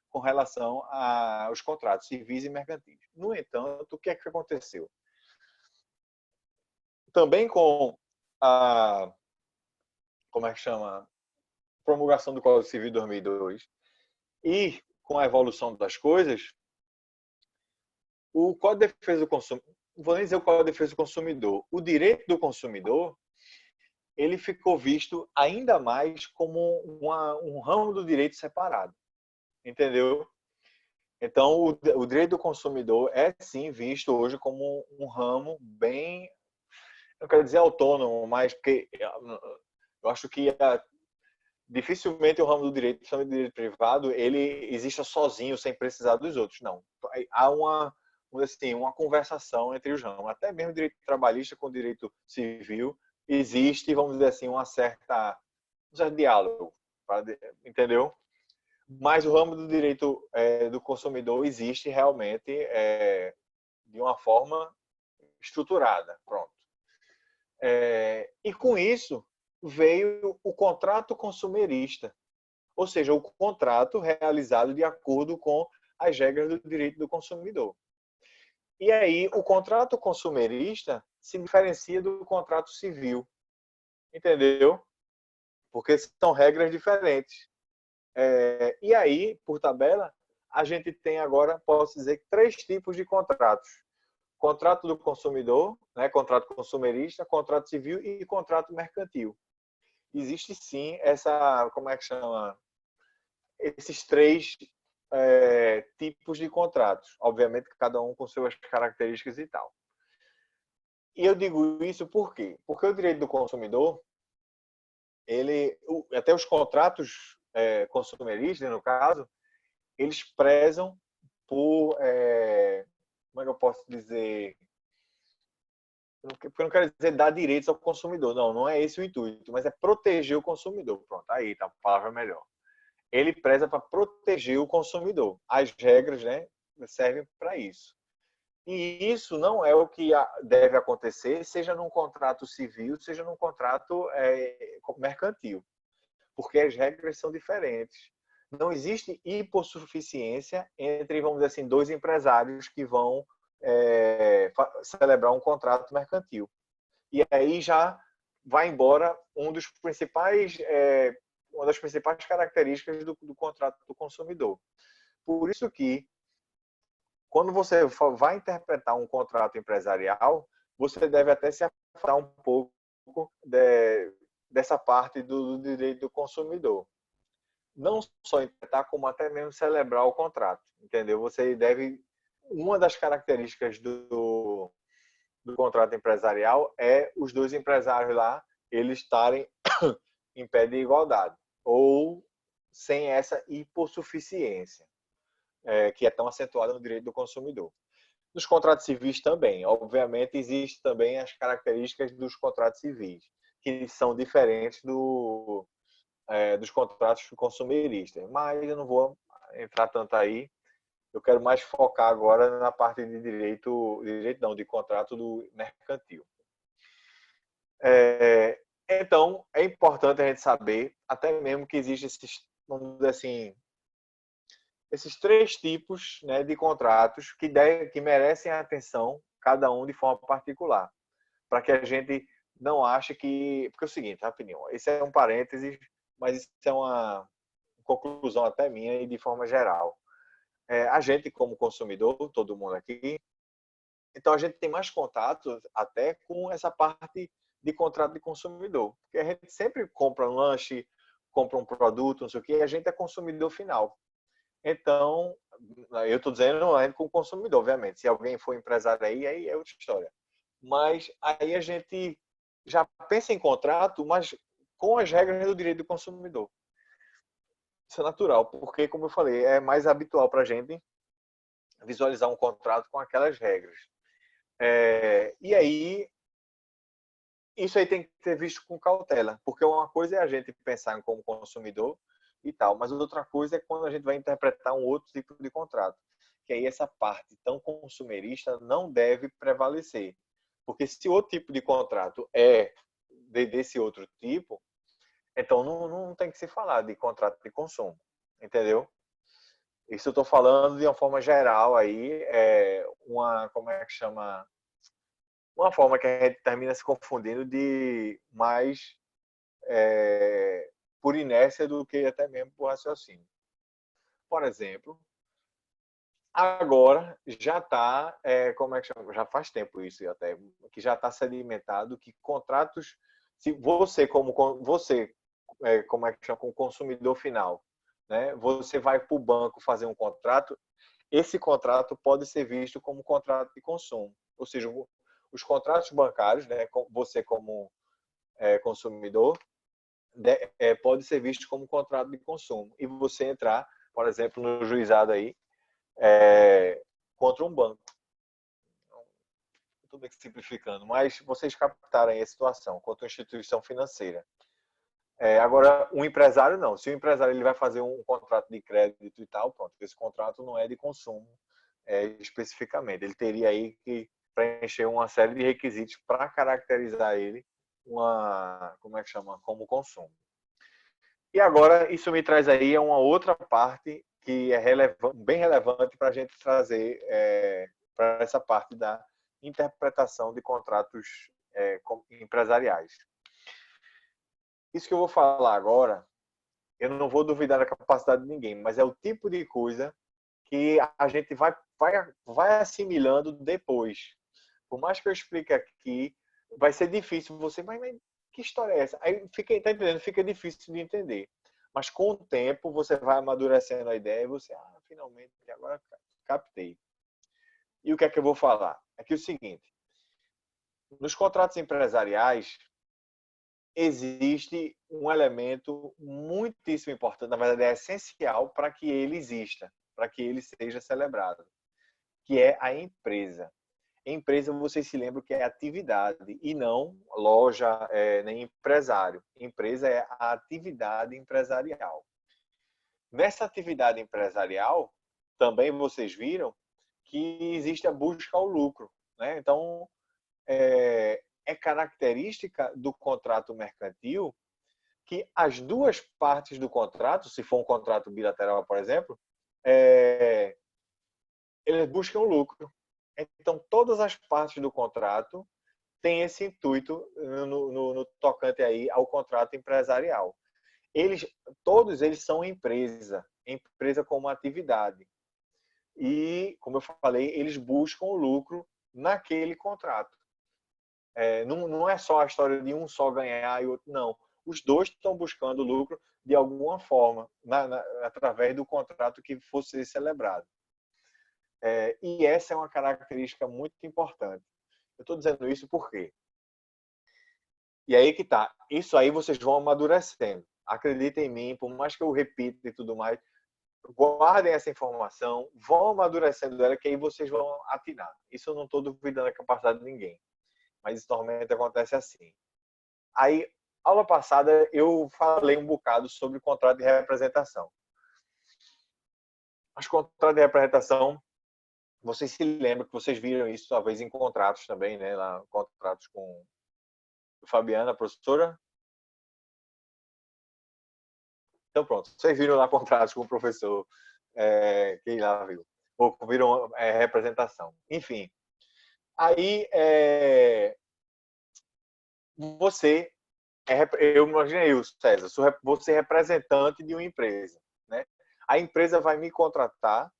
com relação aos contratos civis e mercantis. No entanto, o que é que aconteceu? Também com a como é que chama? Promulgação do Código Civil de 2002 e com a evolução das coisas, o Código de Defesa do Consumidor, não vou nem dizer o Código de Defesa do Consumidor, o direito do consumidor, ele ficou visto ainda mais como um ramo do direito separado, entendeu? Então, o direito do consumidor é sim visto hoje como um ramo bem, não quero dizer autônomo, mas porque eu acho que dificilmente o ramo do direito, principalmente do direito privado, ele exista sozinho, sem precisar dos outros. Não. Há uma conversação entre os ramos. Até mesmo o direito trabalhista com o direito civil existe, vamos dizer assim, um certo diálogo, entendeu? Mas o ramo do direito do consumidor existe realmente de uma forma estruturada. Pronto. E com isso veio o contrato consumerista, ou seja, o contrato realizado de acordo com as regras do direito do consumidor. E aí o contrato consumerista se diferencia do contrato civil, entendeu? Porque são regras diferentes. E aí, por tabela, a gente tem agora, posso dizer, 3 tipos de contratos. Contrato do consumidor, né, contrato consumerista, contrato civil e contrato mercantil. Existe sim como é que chama? Esses 3 tipos de contratos. Obviamente, cada um com suas características e tal. E eu digo isso por quê? Porque o direito do consumidor, até os contratos consumeristas, no caso, eles prezam por, como é que eu posso dizer? Porque eu não quero dizer dar direitos ao consumidor, não é esse o intuito, mas é proteger o consumidor. Pronto, aí tá a palavra melhor. ele preza para proteger o consumidor. As regras, né, servem para isso. E isso não é o que deve acontecer, seja num contrato civil, seja num contrato mercantil, porque as regras são diferentes. Não existe hipossuficiência entre, vamos dizer assim, dois empresários que vão celebrar um contrato mercantil. E aí já vai embora uma das principais características do contrato do consumidor. Por isso que, quando você vai interpretar um contrato empresarial, você deve até se afastar um pouco dessa parte do direito do consumidor. Não só interpretar, como até mesmo celebrar o contrato, entendeu? Você deve... Uma das características do contrato empresarial é os dois empresários lá, eles estarem em pé de igualdade, ou sem essa hipossuficiência, que é tão acentuada no direito do consumidor. Nos contratos civis também, obviamente, existem também as características dos contratos civis, que são diferentes dos contratos consumeristas, mas eu não vou entrar tanto aí. Eu quero mais focar agora na parte de de contrato do mercantil. Então, é importante a gente saber, até mesmo que existem esses, vamos dizer assim, esses três tipos, né, de contratos que merecem a atenção, cada um de forma particular, para que a gente não ache que... Porque é o seguinte, rapidinho, esse é um parênteses, mas isso é uma conclusão até minha e de forma geral. A gente, como consumidor, todo mundo aqui, então a gente tem mais contato até com essa parte de contrato de consumidor, porque a gente sempre compra um lanche, compra um produto, não sei o que, e a gente é consumidor final. Então, eu estou dizendo ainda com o consumidor, obviamente. Se alguém for empresário aí é outra história. Mas aí a gente já pensa em contrato, mas com as regras do direito do consumidor. Isso é natural, porque, como eu falei, é mais habitual para a gente visualizar um contrato com aquelas regras. E aí, isso aí tem que ser visto com cautela, porque uma coisa é a gente pensar como consumidor e tal, mas outra coisa é quando a gente vai interpretar um outro tipo de contrato, que aí essa parte tão consumerista não deve prevalecer, porque se outro tipo de contrato é desse outro tipo, então não tem que se falar de contrato de consumo, entendeu? Isso eu estou falando de uma forma geral aí, como é que chama? Uma forma que a gente termina se confundindo de mais por inércia do que até mesmo por raciocínio. Por exemplo, agora já está, como é que chama? Já faz tempo isso até, que já está sedimentado que contratos, se você como é que chama, como consumidor final, né? Você vai para o banco fazer um contrato, esse contrato pode ser visto como contrato de consumo, ou seja, os contratos bancários, né? Você como consumidor pode ser visto como contrato de consumo e você entrar, por exemplo, no juizado aí contra um banco. Estou bem simplificando, mas vocês captaram aí a situação contra uma instituição financeira. Agora, um empresário não. Se o empresário ele vai fazer um contrato de crédito e tal, pronto, esse contrato não é de consumo especificamente. Ele teria aí que preencher uma série de requisitos para caracterizar ele como é que chama, como consumo. E agora isso me traz aí uma outra parte que é bem relevante para a gente trazer para essa parte da interpretação de contratos empresariais. Isso que eu vou falar agora, eu não vou duvidar da capacidade de ninguém, mas é o tipo de coisa que a gente vai assimilando depois. Por mais que eu explique aqui, vai ser difícil você, mas que história é essa? Aí tá entendendo? Fica difícil de entender. Mas com o tempo você vai amadurecendo a ideia e você, finalmente, agora captei. E o que é que eu vou falar? É que é o seguinte, nos contratos empresariais existe um elemento muitíssimo importante, na verdade é essencial para que ele exista, para que ele seja celebrado, que é a empresa. Empresa, vocês se lembram que é atividade e não loja nem empresário. Empresa é a atividade empresarial. Nessa atividade empresarial, também vocês viram que existe a busca ao lucro, né? Então, é característica do contrato mercantil que as duas partes do contrato, se for um contrato bilateral, por exemplo, eles buscam lucro. Então, todas as partes do contrato têm esse intuito no tocante aí ao contrato empresarial. Todos eles são empresa como atividade. E, como eu falei, eles buscam o lucro naquele contrato. Não é só a história de um só ganhar e outro não. Os dois estão buscando lucro de alguma forma, através do contrato que fosse celebrado. E essa é uma característica muito importante. Eu estou dizendo isso por quê? E aí que tá. Isso aí vocês vão amadurecendo. Acreditem em mim, por mais que eu repita e tudo mais, guardem essa informação, vão amadurecendo ela, que aí vocês vão atinar. Isso eu não estou duvidando da capacidade de ninguém. Mas isso normalmente acontece assim. Aí, aula passada, eu falei um bocado sobre contrato de representação. Os contratos de representação, vocês se lembram que vocês viram isso talvez em contratos também, né? Lá, contratos com Fabiana, a professora. Então pronto, vocês viram lá contratos com o professor, quem lá viu, ou viram representação. Enfim, aí você, eu imaginei, César, você é representante de uma empresa, né? A empresa vai me contratar,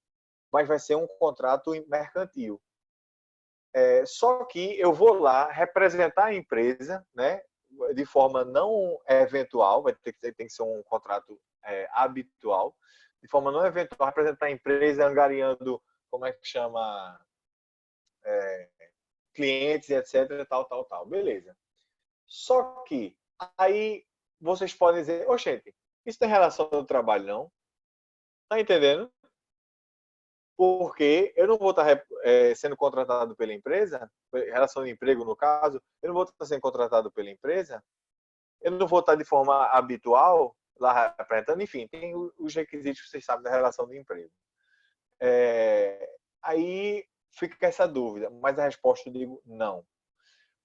mas vai ser um contrato mercantil. Só que eu vou lá representar a empresa, né? De forma não eventual, tem que ser um contrato habitual, de forma não eventual, representar a empresa angariando, como é que chama, clientes, etc, tal. Beleza. Só que aí vocês podem dizer, ô gente, isso tem relação ao trabalho, não? Tá entendendo? Porque eu não vou estar sendo contratado pela empresa, relação de emprego no caso, eu não vou estar sendo contratado pela empresa, eu não vou estar de forma habitual lá representando, enfim, tem os requisitos que vocês sabem da relação de emprego. Aí fica essa dúvida, mas a resposta eu digo não.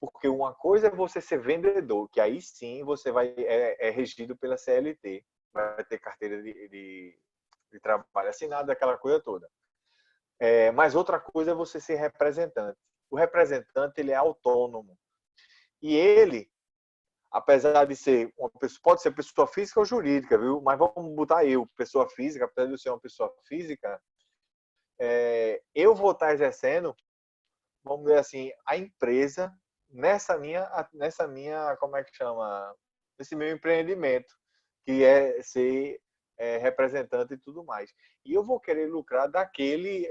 Porque uma coisa é você ser vendedor, que aí sim você vai regido pela CLT, vai ter carteira de trabalho assinada, aquela coisa toda. Mas outra coisa é você ser representante. O representante ele é autônomo e ele, apesar de ser uma pessoa, pode ser pessoa física ou jurídica, viu? Mas vamos botar eu, pessoa física, apesar de eu ser uma pessoa física, eu vou estar exercendo, vamos dizer assim, a empresa nessa minha, como é que chama? Nesse meu empreendimento, que é ser representante e tudo mais. E eu vou querer lucrar daquele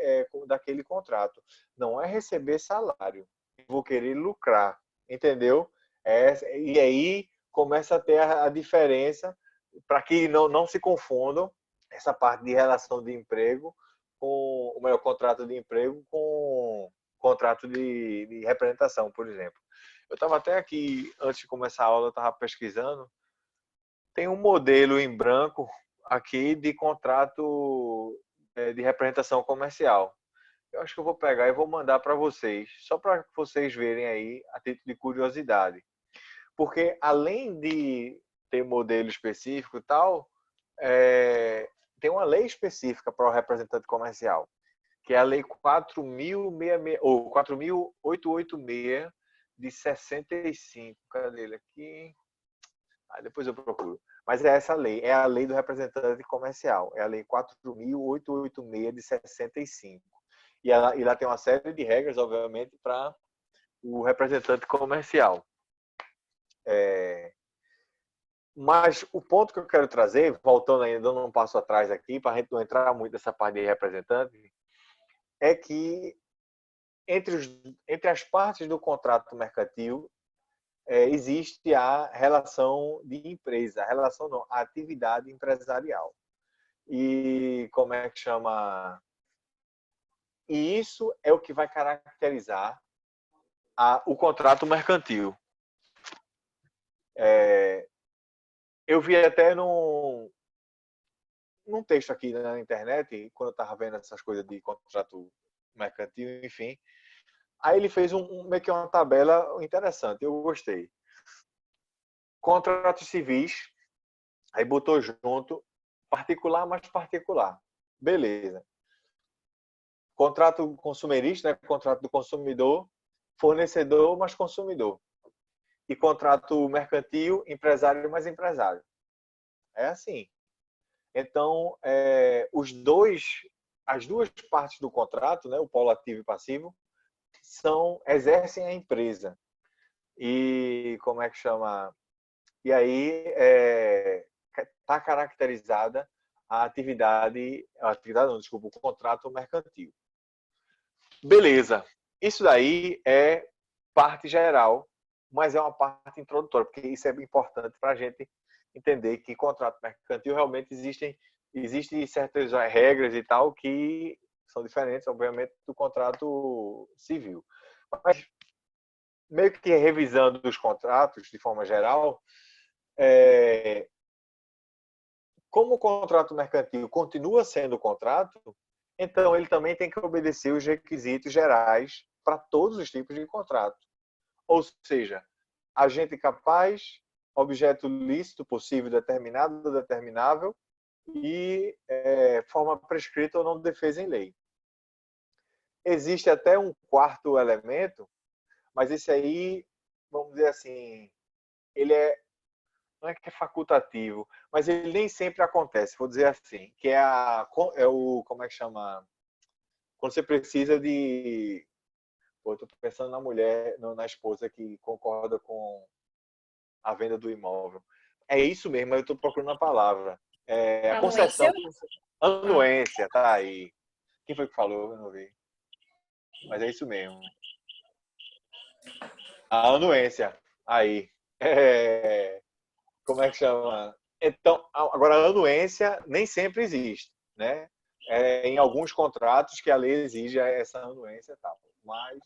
contrato. Não é receber salário. Eu vou querer lucrar, entendeu? E aí começa a ter a diferença para que não se confundam essa parte de relação de emprego com o meu contrato de emprego com contrato de representação, por exemplo. Eu estava até aqui, antes de começar a aula, eu estava pesquisando. Tem um modelo em branco aqui de contrato de representação comercial. Eu acho que eu vou pegar e vou mandar para vocês, só para vocês verem aí a título de curiosidade. Porque além de ter modelo específico e tal, tem uma lei específica para o representante comercial, que é a Lei 4.886 de 65. Cadê ele aqui? Depois eu procuro. Mas é essa lei, é a lei do representante comercial, é a lei 4.886 de 65. E lá tem uma série de regras, obviamente, para o representante comercial. Mas o ponto que eu quero trazer, voltando ainda, dando um passo atrás aqui, para a gente não entrar muito nessa parte de representante, é que entre as partes do contrato mercantil existe a relação de empresa, a relação não, a atividade empresarial. E como é que chama? E isso é o que vai caracterizar o contrato mercantil. Eu vi até num texto aqui na internet, quando eu estava vendo essas coisas de contrato mercantil, enfim, aí ele fez meio que uma tabela interessante, eu gostei. Contratos civis, aí botou junto particular mais particular. Beleza. Contrato consumerista, né? Contrato do consumidor, fornecedor mais consumidor. E contrato mercantil, empresário mais empresário. É assim. Então, as duas partes do contrato, né, o polo ativo e passivo, exercem a empresa. E como é que chama? E aí está caracterizada a atividade não, desculpa, o contrato mercantil. Beleza. Isso daí é parte geral, mas é uma parte introdutória, porque isso é importante para a gente entender que contrato mercantil realmente existem certas regras e tal que são diferentes, obviamente, do contrato civil. Mas, meio que revisando os contratos de forma geral, como o contrato mercantil continua sendo contrato, então ele também tem que obedecer os requisitos gerais para todos os tipos de contrato. Ou seja, agente capaz, objeto lícito, possível, determinado ou determinável e forma prescrita ou não defesa em lei. Existe até um quarto elemento, mas esse aí, vamos dizer assim, ele não é que é facultativo, mas ele nem sempre acontece, vou dizer assim, que é o, como é que chama? Quando você precisa de... Pô, eu tô pensando na mulher, na esposa que concorda com a venda do imóvel. É isso mesmo, eu estou procurando a palavra. A Anuência? concessão. Anuência, tá aí. Quem foi que falou? Eu não vi. Mas é isso mesmo. A anuência. Aí. Como é que chama? Então, agora a anuência nem sempre existe, né? Em alguns contratos que a lei exige essa anuência e tal. Mas,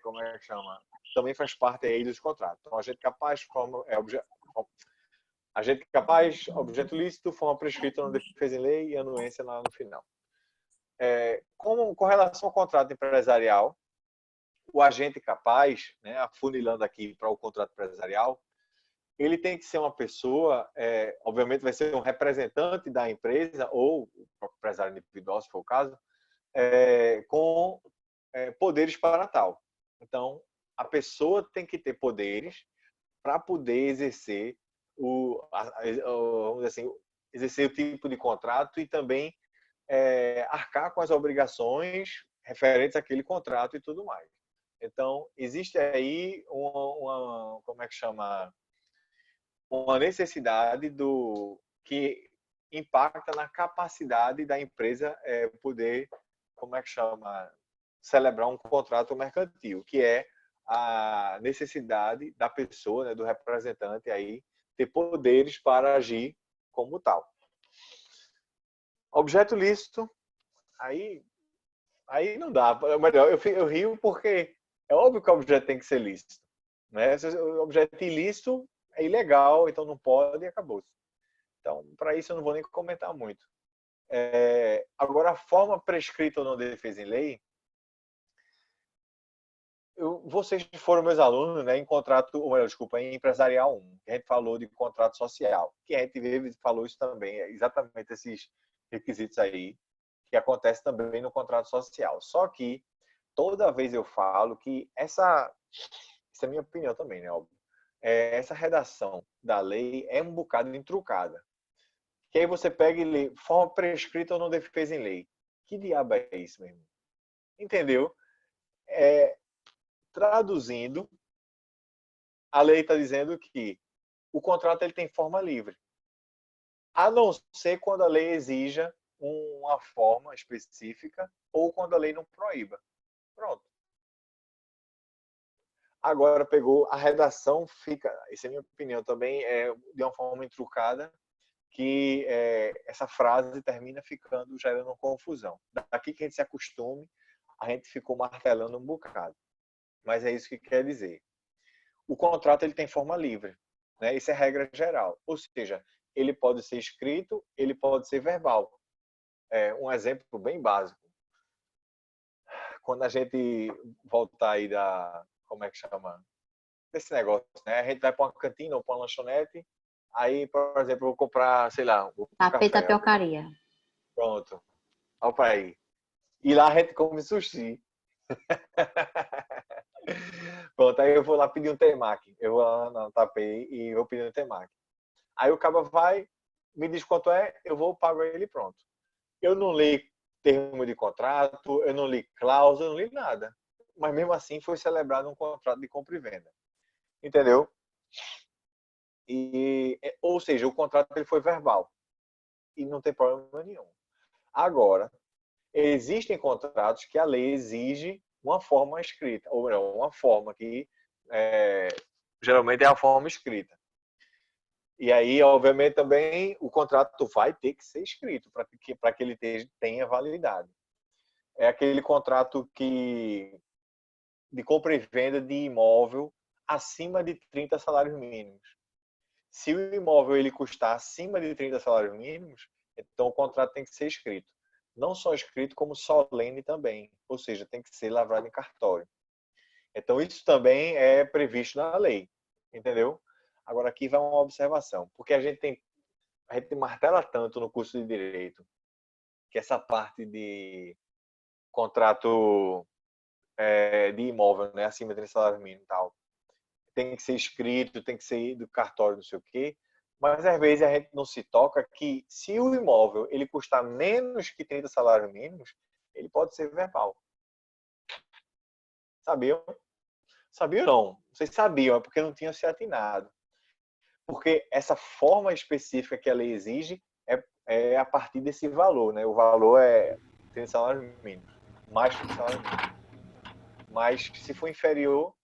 como é que chama? Também faz parte aí dos contratos. Então, agente capaz, agente capaz, objeto lícito, forma prescrita na defesa em lei e anuência lá no final. Com relação ao contrato empresarial, o agente capaz, né, afunilando aqui para o contrato empresarial, ele tem que ser uma pessoa, obviamente vai ser um representante da empresa ou o empresário individual, se for o caso, com poderes para tal. Então, a pessoa tem que ter poderes para poder exercer vamos dizer assim, exercer o tipo de contrato e também arcar com as obrigações referentes àquele contrato e tudo mais. Então, existe aí como é que chama? Uma necessidade que impacta na capacidade da empresa poder, como é que chama? Celebrar um contrato mercantil, que é a necessidade da pessoa, né, do representante aí, ter poderes para agir como tal. Objeto lícito, aí não dá. Melhor, eu rio porque é óbvio que o objeto tem que ser lícito. Né? Se o objeto é ilícito, é ilegal, então não pode e acabou. Então, para isso eu não vou nem comentar muito. Agora, a forma prescrita ou não de defesa em lei, vocês foram meus alunos, né, em contrato, ou melhor, desculpa, em empresarial 1, que a gente falou de contrato social, que a gente falou isso também, exatamente esses requisitos aí, que acontece também no contrato social. Só que toda vez eu falo que essa é a minha opinião também, né, óbvio. Essa redação da lei é um bocado intrucada. Que aí você pega e lê, forma prescrita ou não defesa em lei. Que diabo é isso, meu irmão? Entendeu? Traduzindo, a lei está dizendo que o contrato ele tem forma livre. A não ser quando a lei exija uma forma específica ou quando a lei não proíba. Pronto. Agora pegou a redação, essa é a minha opinião também, de uma forma intrucada, que essa frase termina ficando gerando confusão. Daqui que a gente se acostume, a gente ficou martelando um bocado. Mas é isso que quer dizer. O contrato ele tem forma livre, né? Isso é regra geral. Ou seja, ele pode ser escrito, ele pode ser verbal. Um exemplo bem básico. Quando a gente voltar aí como é que chama? Desse negócio, né? A gente vai para uma cantina ou para uma lanchonete, aí, por exemplo, eu vou comprar, sei lá, um Tapê café. tapiocaria. Pronto. Olha para aí. E lá a gente come sushi. Pronto, aí eu vou lá pedir um temaki. Eu vou lá no tapei e vou pedir um temaki. Aí o cara vai, me diz quanto é, eu vou, pago ele e pronto. Eu não li termo de contrato, eu não li cláusula, eu não li nada. Mas mesmo assim foi celebrado um contrato de compra e venda. Entendeu? Ou seja, o contrato ele foi verbal. E não tem problema nenhum. Agora, existem contratos que a lei exige uma forma escrita, ou melhor, uma forma que geralmente é a forma escrita. E aí, obviamente, também o contrato vai ter que ser escrito para que ele tenha validade. É aquele contrato de compra e venda de imóvel acima de 30 salários mínimos. Se o imóvel ele custar acima de 30 salários mínimos, então o contrato tem que ser escrito. Não só escrito, como solene também. Ou seja, tem que ser lavrado em cartório. Então, isso também é previsto na lei. Entendeu? Agora, aqui vai uma observação. Porque a gente martela tanto no curso de Direito que essa parte de contrato de imóvel, né, acima de 30 salários mínimos e tal, tem que ser escrito, tem que ser do cartório, não sei o quê. Mas às vezes a gente não se toca que se o imóvel ele custar menos que 30 salários mínimos, ele pode ser verbal. Sabiam? Sabiam não? Vocês sabiam, é porque não tinham se atinado. Porque essa forma específica que a lei exige é a partir desse valor, né? O valor é 30 salários mínimos, mais 30 salários mínimos. Mas se for inferior,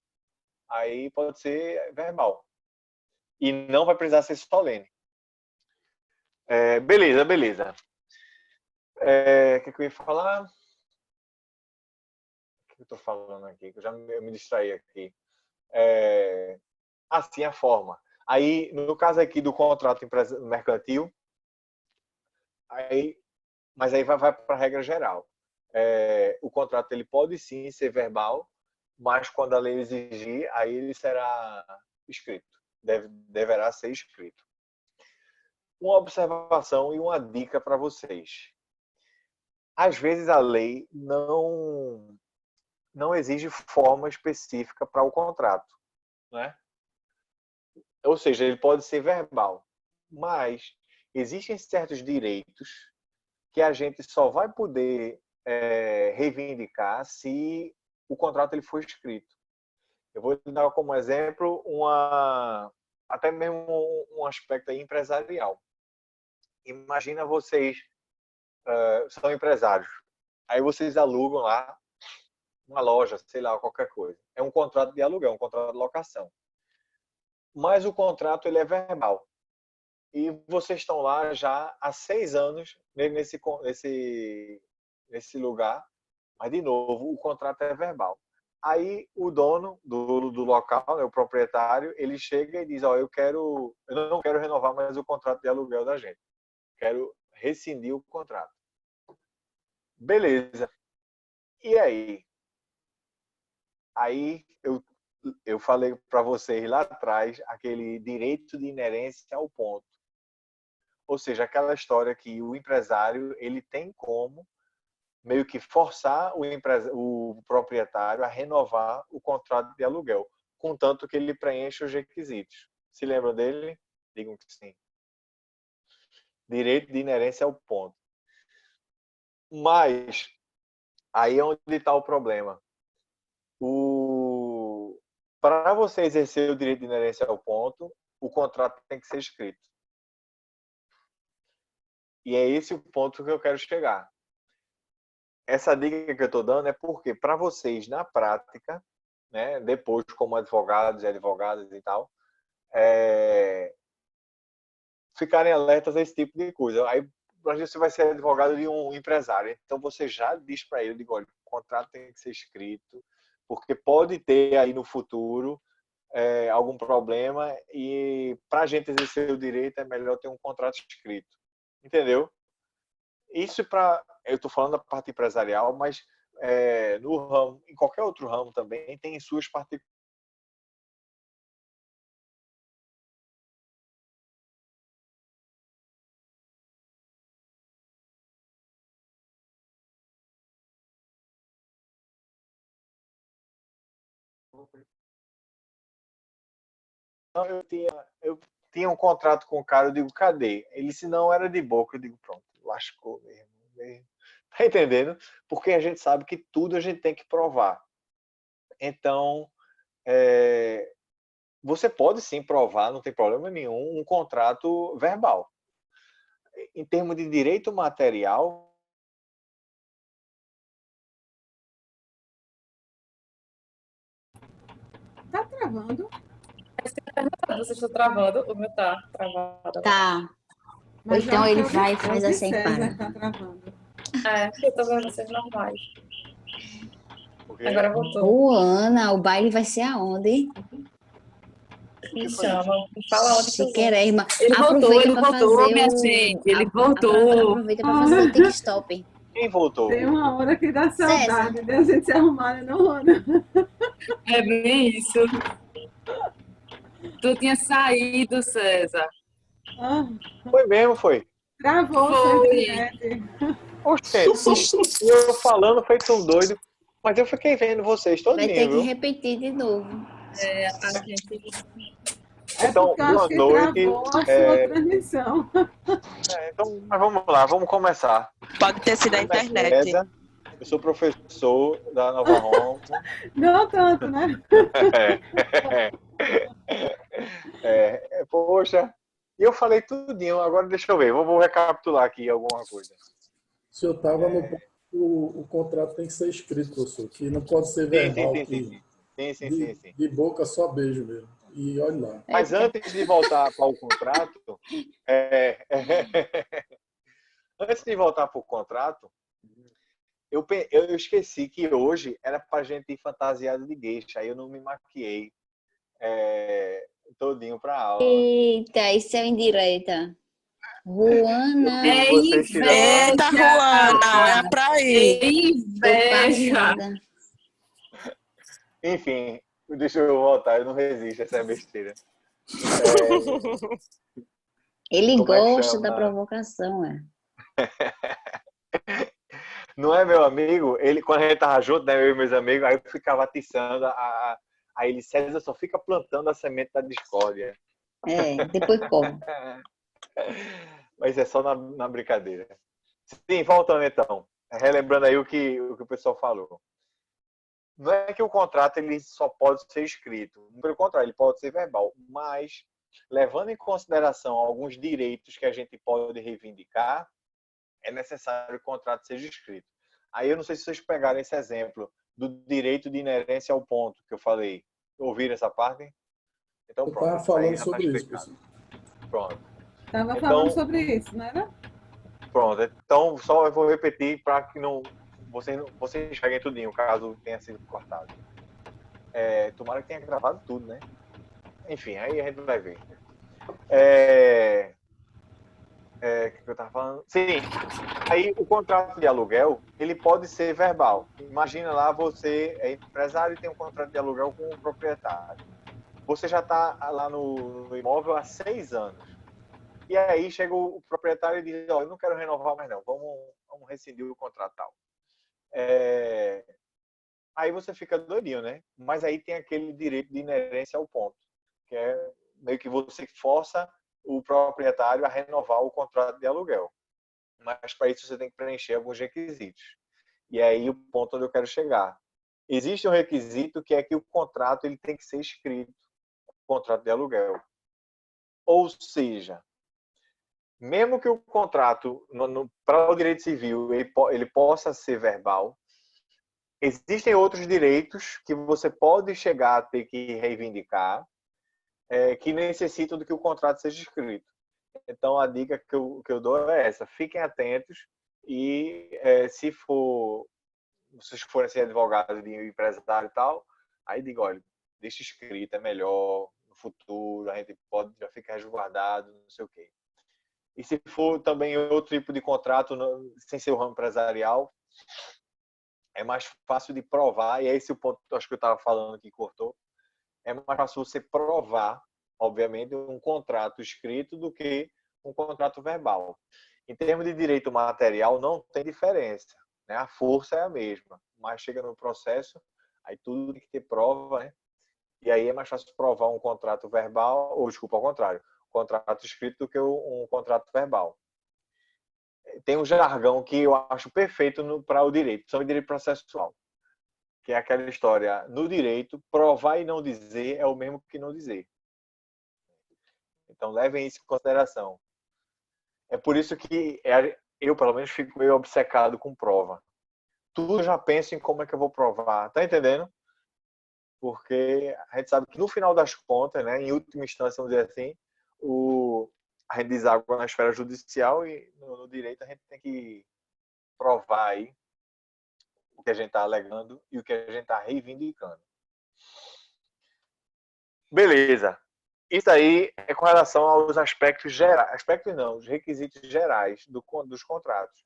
aí pode ser verbal. E não vai precisar ser solene. Beleza, beleza. O que eu ia falar? O que eu estou falando aqui? Que eu me distraí aqui. Assim, a forma. Aí, no caso aqui do contrato mercantil, mas aí vai para a regra geral. O contrato ele pode sim ser verbal, mas quando a lei exigir, aí ele será escrito. Deverá ser escrito. Uma observação e uma dica para vocês. Às vezes a lei não exige forma específica para o contrato, né? Ou seja, ele pode ser verbal, mas existem certos direitos que a gente só vai poder reivindicar se o contrato ele for escrito. Eu vou dar como exemplo até mesmo um aspecto aí empresarial. Imagina vocês são empresários, aí vocês alugam lá uma loja, sei lá, qualquer coisa. É um contrato de aluguel, um contrato de locação. Mas o contrato ele é verbal. E vocês estão lá já há 6 anos nesse lugar, mas de novo o contrato é verbal. Aí o dono do local, né, o proprietário, ele chega e diz: eu não quero renovar mais o contrato de aluguel da gente. Quero rescindir o contrato. Beleza. E aí? Aí eu falei para vocês lá atrás aquele direito de inerência ao ponto. Ou seja, aquela história que o empresário ele tem como meio que forçar o proprietário a renovar o contrato de aluguel, contanto que ele preencha os requisitos. Se lembram dele? Digam que sim. Direito de inerência ao ponto. Mas aí é onde está o problema. Para você exercer o direito de inerência ao ponto, o contrato tem que ser escrito. E é esse o ponto que eu quero chegar. Essa dica que eu estou dando é porque, para vocês, na prática, né, depois como advogados e advogadas e tal, ficarem alertas a esse tipo de coisa. Aí, você vai ser advogado de um empresário, então você já diz para ele, olha, o contrato tem que ser escrito, porque pode ter aí no futuro algum problema e para a gente exercer o direito é melhor ter um contrato escrito. Entendeu? Isso eu estou falando da parte empresarial, mas no ramo, em qualquer outro ramo também, tem suas particularidades. Então, eu tinha um contrato com o cara, eu digo, cadê? Ele disse, não, era de boca. Eu digo, pronto, lascou mesmo. Tá entendendo? Porque a gente sabe que tudo a gente tem que provar. Então, você pode sim provar, não tem problema nenhum, um contrato verbal. Em termos de direito material, Tá travando? Você está travando, o meu tá travado. Tá. Ou Mas então eu ele acho que vai e o faz de assim, César para. tá travando. Eu tô vendo vocês normais. porque Agora voltou. Ô, Ana, o baile vai ser aonde? Me chama. Fala onde que eu vou. Chiquérrima. Ele Aproveita para voltou, fazer minha o... gente. Ele voltou. Aproveita para fazer o TikTok. quem voltou? Tem uma hora que dá César. saudade de a gente se arrumar, não, Ana? É bem isso. Tu tinha saído, César. Ah, Foi mesmo, foi. travou sua Foi. internet. Oxente, e eu falando feito um doido, mas eu fiquei vendo vocês Vai ter todinho, que viu? repetir de novo. A gente... É Então, porque eu acho boa que noite. travou a sua transmissão. Então, mas vamos lá, vamos começar. Pode ter sido a Meu nome é internet. César, eu sou professor da Nova Home. Não tanto, né? Poxa, e eu falei tudinho, agora deixa eu ver, vou recapitular aqui alguma coisa. Se eu estava no ponto, o contrato tem que ser escrito, professor, que não pode ser Sim, verbal, sim, que sim, sim, sim, sim. de boca só beijo mesmo. E olha lá. Mas antes de voltar para o contrato, antes de voltar para o contrato, eu esqueci que hoje era para a gente ir fantasiado de geisha, aí eu não me maquiei todinho para aula. Eita, isso é indireta. Ruana, Eu vi vocês tirando. Eita, Juana, é pra ir. tô Inveja. passada. Enfim, deixa eu voltar, eu não resisto, essa é besteira. Ele Como é que gosta chama? da provocação, é. Não é meu amigo? Ele, quando a gente tava junto, né, eu e meus amigos, aí eu ficava atiçando aí ele, César, só fica plantando a semente da discórdia. Depois como. Mas é só na brincadeira. Sim, voltando então. Relembrando aí o que o pessoal falou. Não é que o contrato ele só pode ser escrito. Pelo contrário, ele pode ser verbal. Mas, levando em consideração alguns direitos que a gente pode reivindicar, é necessário que o contrato seja escrito. Aí eu não sei se vocês pegaram esse exemplo do direito de inerência ao ponto que eu falei. Ouviram essa parte? Então, Eu pronto. estava falando já sobre tá isso, explicado. professor. Pronto. Estava Então, falando sobre isso, não era? Pronto. Então, só eu vou repetir para que vocês enxerguem tudinho, caso tenha sido cortado. Tomara que tenha gravado tudo, né? Enfim, aí a gente vai ver. O que eu estava falando? Sim. Aí o contrato de aluguel, ele pode ser verbal. Imagina lá, você é empresário e tem um contrato de aluguel com um proprietário. Você já está lá no imóvel há 6 anos. E aí chega o proprietário e diz, eu não quero renovar mais não, vamos rescindir o contrato tal. Aí você fica doidinho, né? Mas aí tem aquele direito de inerência ao ponto, que é meio que você força o proprietário a renovar o contrato de aluguel. Mas para isso você tem que preencher alguns requisitos. E aí o ponto onde eu quero chegar. Existe um requisito que é que o contrato ele tem que ser escrito, o contrato de aluguel. Ou seja, mesmo que o contrato, para o direito civil, ele possa ser verbal, existem outros direitos que você pode chegar a ter que reivindicar, que necessitam de que o contrato seja escrito. Então, a dica que eu dou é essa. Fiquem atentos e, se vocês forem ser advogados de empresário e tal, aí digo, olha, deixa escrito, é melhor, no futuro a gente pode já ficar resguardado, não sei o quê. E se for também outro tipo de contrato, sem ser o ramo empresarial, é mais fácil de provar, e é esse o ponto que eu acho que eu estava falando que cortou, é mais fácil você provar, obviamente, um contrato escrito do que um contrato verbal. Em termos de direito material, não tem diferença, né? A força é a mesma, mas chega no processo, aí tudo tem que ter prova, né? E aí é mais fácil provar um contrato verbal, ou desculpa, ao contrário, um contrato escrito do que um contrato verbal. Tem um jargão que eu acho perfeito para o direito, são o direito processual, que é aquela história, no direito, provar e não dizer é o mesmo que não dizer. Então levem isso em consideração. É por isso que eu, pelo menos, fico meio obcecado com prova. Tudo eu já penso em como é que eu vou provar. Tá entendendo? Porque a gente sabe que no final das contas, né, em última instância, vamos dizer assim, a gente deságua na esfera judicial e no direito a gente tem que provar aí o que a gente está alegando e o que a gente está reivindicando. Beleza. Isso aí é com relação aos aspectos gerais, aspectos não, os requisitos gerais dos contratos.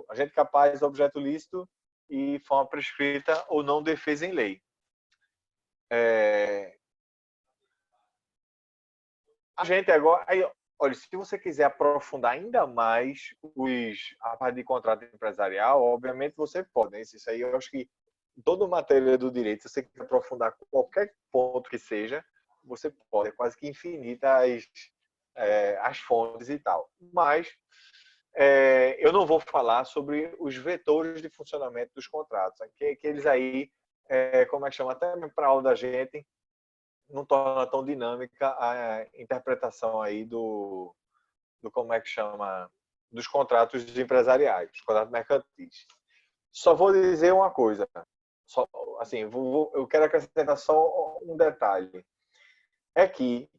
Agente capaz, objeto lícito e forma prescrita ou não defesa em lei. A gente agora, aí, olha, se você quiser aprofundar ainda mais a parte de contrato empresarial, obviamente você pode, né? Isso aí eu acho que toda matéria do direito, se você quiser aprofundar qualquer ponto que seja, você pode, é quase que infinita as fontes e tal. Mas eu não vou falar sobre os vetores de funcionamento dos contratos, que eles aí, como é que chama, até para a aula da gente, não torna tão dinâmica a interpretação aí do como é que chama, dos contratos empresariais, dos contratos mercantis. Só vou dizer uma coisa, assim, eu quero acrescentar só um detalhe. É que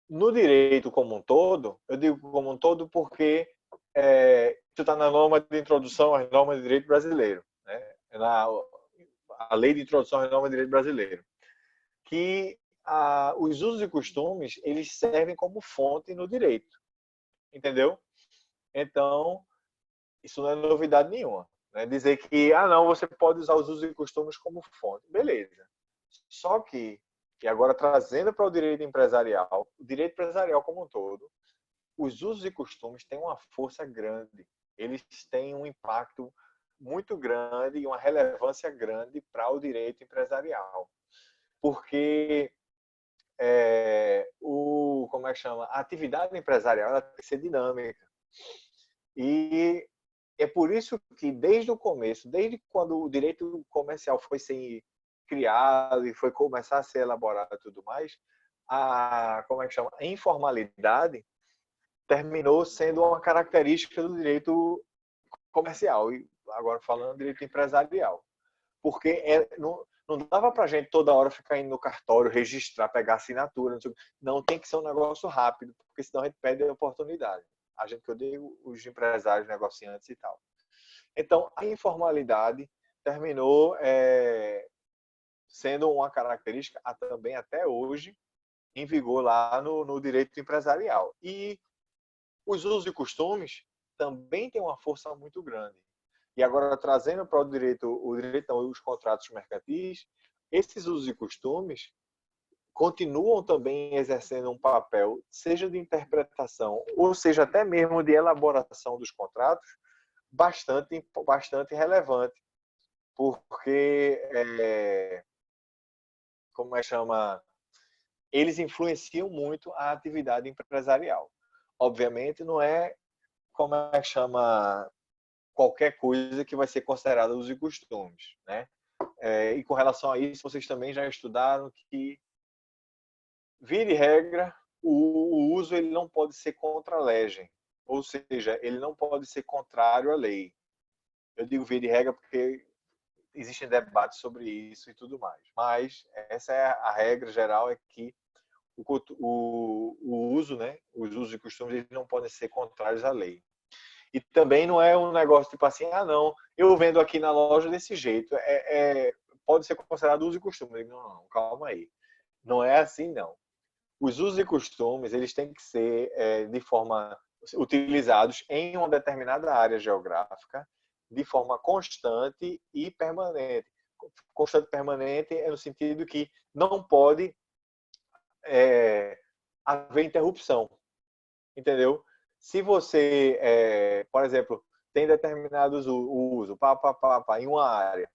no direito como um todo, eu digo como um todo porque isso está na norma de introdução às normas de direito brasileiro, né? A lei de introdução às normas de direito brasileiro, que os usos e costumes eles servem como fonte no direito, entendeu? Então isso não é novidade nenhuma, né? Dizer que não, você pode usar os usos e costumes como fonte, beleza? Só que e agora trazendo para o direito empresarial como um todo, os usos e costumes têm uma força grande. Eles têm um impacto muito grande e uma relevância grande para o direito empresarial. Porque como é que chama? A atividade empresarial ela tem que ser dinâmica. E é por isso que desde o começo, desde quando o direito comercial foi ser criado e foi começar a ser elaborado e tudo mais, como é que chama? A informalidade terminou sendo uma característica do direito comercial, e agora falando do direito empresarial. Porque não dava para a gente toda hora ficar indo no cartório, registrar, pegar assinatura, não tem que ser um negócio rápido, porque senão a gente perde a oportunidade. A gente que eu digo, os empresários, negociantes e tal. Então, a informalidade terminou sendo uma característica também até hoje em vigor lá no direito empresarial. E os usos e costumes também têm uma força muito grande. E agora, trazendo para os contratos mercantis, esses usos e costumes continuam também exercendo um papel, seja de interpretação, ou seja, até mesmo de elaboração dos contratos, bastante relevante. Porque como é que chama? Eles influenciam muito a atividade empresarial. Obviamente, não é como é que chama qualquer coisa que vai ser considerada usos e costumes, né? E com relação a isso, vocês também já estudaram que, via de regra, o uso ele não pode ser contra a legem, ou seja, ele não pode ser contrário à lei. Eu digo via de regra porque existem debates sobre isso e tudo mais. Mas essa é a regra geral, é que o uso, né, os usos e costumes, eles não podem ser contrários à lei. E também não é um negócio tipo assim, não, eu vendo aqui na loja desse jeito. pode ser considerado uso e costume. Eu digo, não, calma aí. Não é assim, não. Os usos e costumes, eles têm que ser de forma utilizados em uma determinada área geográfica de forma constante e permanente. Constante e permanente é no sentido que não pode haver interrupção, entendeu? Se você, por exemplo, tem determinados uso em uma área,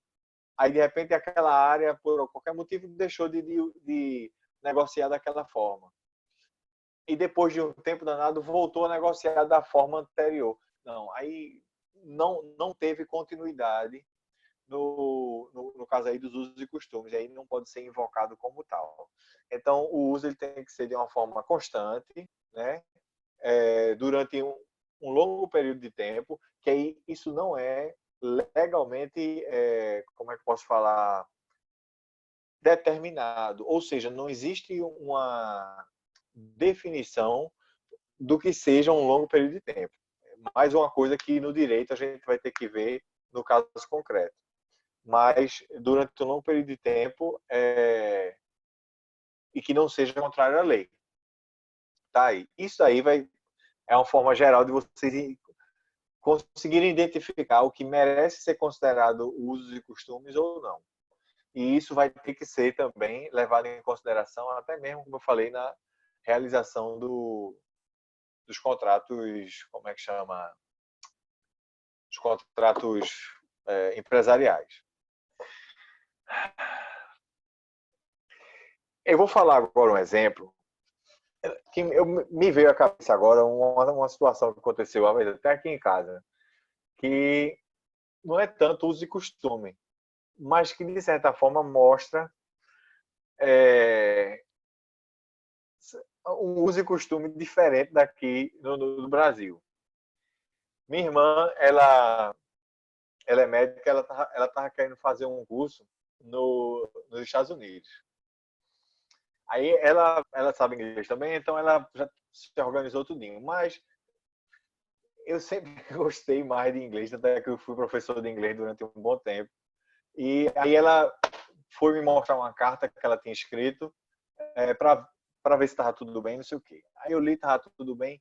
aí de repente aquela área, por qualquer motivo, deixou de negociar daquela forma. E depois de um tempo danado, voltou a negociar da forma anterior. Não, aí não teve continuidade no caso aí dos usos e costumes, aí não pode ser invocado como tal. Então, o uso ele tem que ser de uma forma constante, né? Durante um longo período de tempo, que aí isso não é legalmente, como é que eu posso falar, determinado. Ou seja, não existe uma definição do que seja um longo período de tempo. Mais uma coisa que no direito a gente vai ter que ver no caso concreto. Mas durante um longo período de tempo e que não seja contrário à lei. Tá aí. Isso aí é uma forma geral de vocês conseguirem identificar o que merece ser considerado usos e costumes ou não. E isso vai ter que ser também levado em consideração, até mesmo, como eu falei, na realização dos contratos, como é que chama? Os contratos empresariais. Eu vou falar agora um exemplo que me veio à cabeça agora, uma situação que aconteceu até aqui em casa, que não é tanto uso e costume, mas que de certa forma mostra um uso e costume diferente daqui no Brasil. Minha irmã, ela é médica, ela estava querendo fazer um curso nos Estados Unidos. Aí ela sabe inglês também, então ela já se organizou tudinho. Mas eu sempre gostei mais de inglês, até que eu fui professor de inglês durante um bom tempo. E aí ela foi me mostrar uma carta que ela tinha escrito para ver se estava tudo bem, não sei o quê. Aí eu li, estava tudo bem.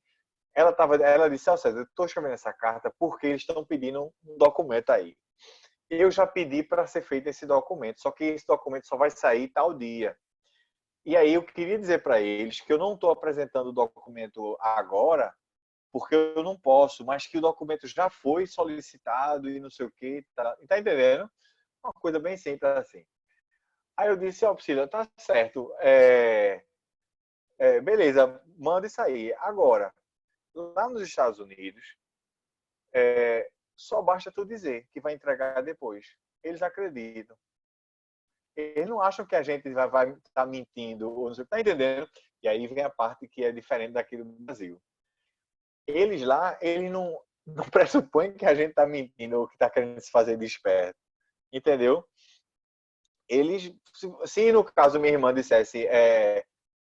Ela disse, César, eu estou escrevendo essa carta porque eles estão pedindo um documento aí. Eu já pedi para ser feito esse documento, só que esse documento só vai sair tal dia. E aí eu queria dizer para eles que eu não estou apresentando o documento agora, porque eu não posso, mas que o documento já foi solicitado e não sei o quê. Tá entendendo? Uma coisa bem simples assim. Aí eu disse, Priscila, tá certo. Beleza, manda isso aí. Agora, lá nos Estados Unidos, só basta tu dizer que vai entregar depois. Eles acreditam. Eles não acham que a gente vai estar mentindo, ou não sei, tá entendendo? E aí vem a parte que é diferente daqui do Brasil. Eles lá, eles não pressupõem que a gente está mentindo ou que está querendo se fazer de esperto. Entendeu? Eles, se no caso minha irmã dissesse,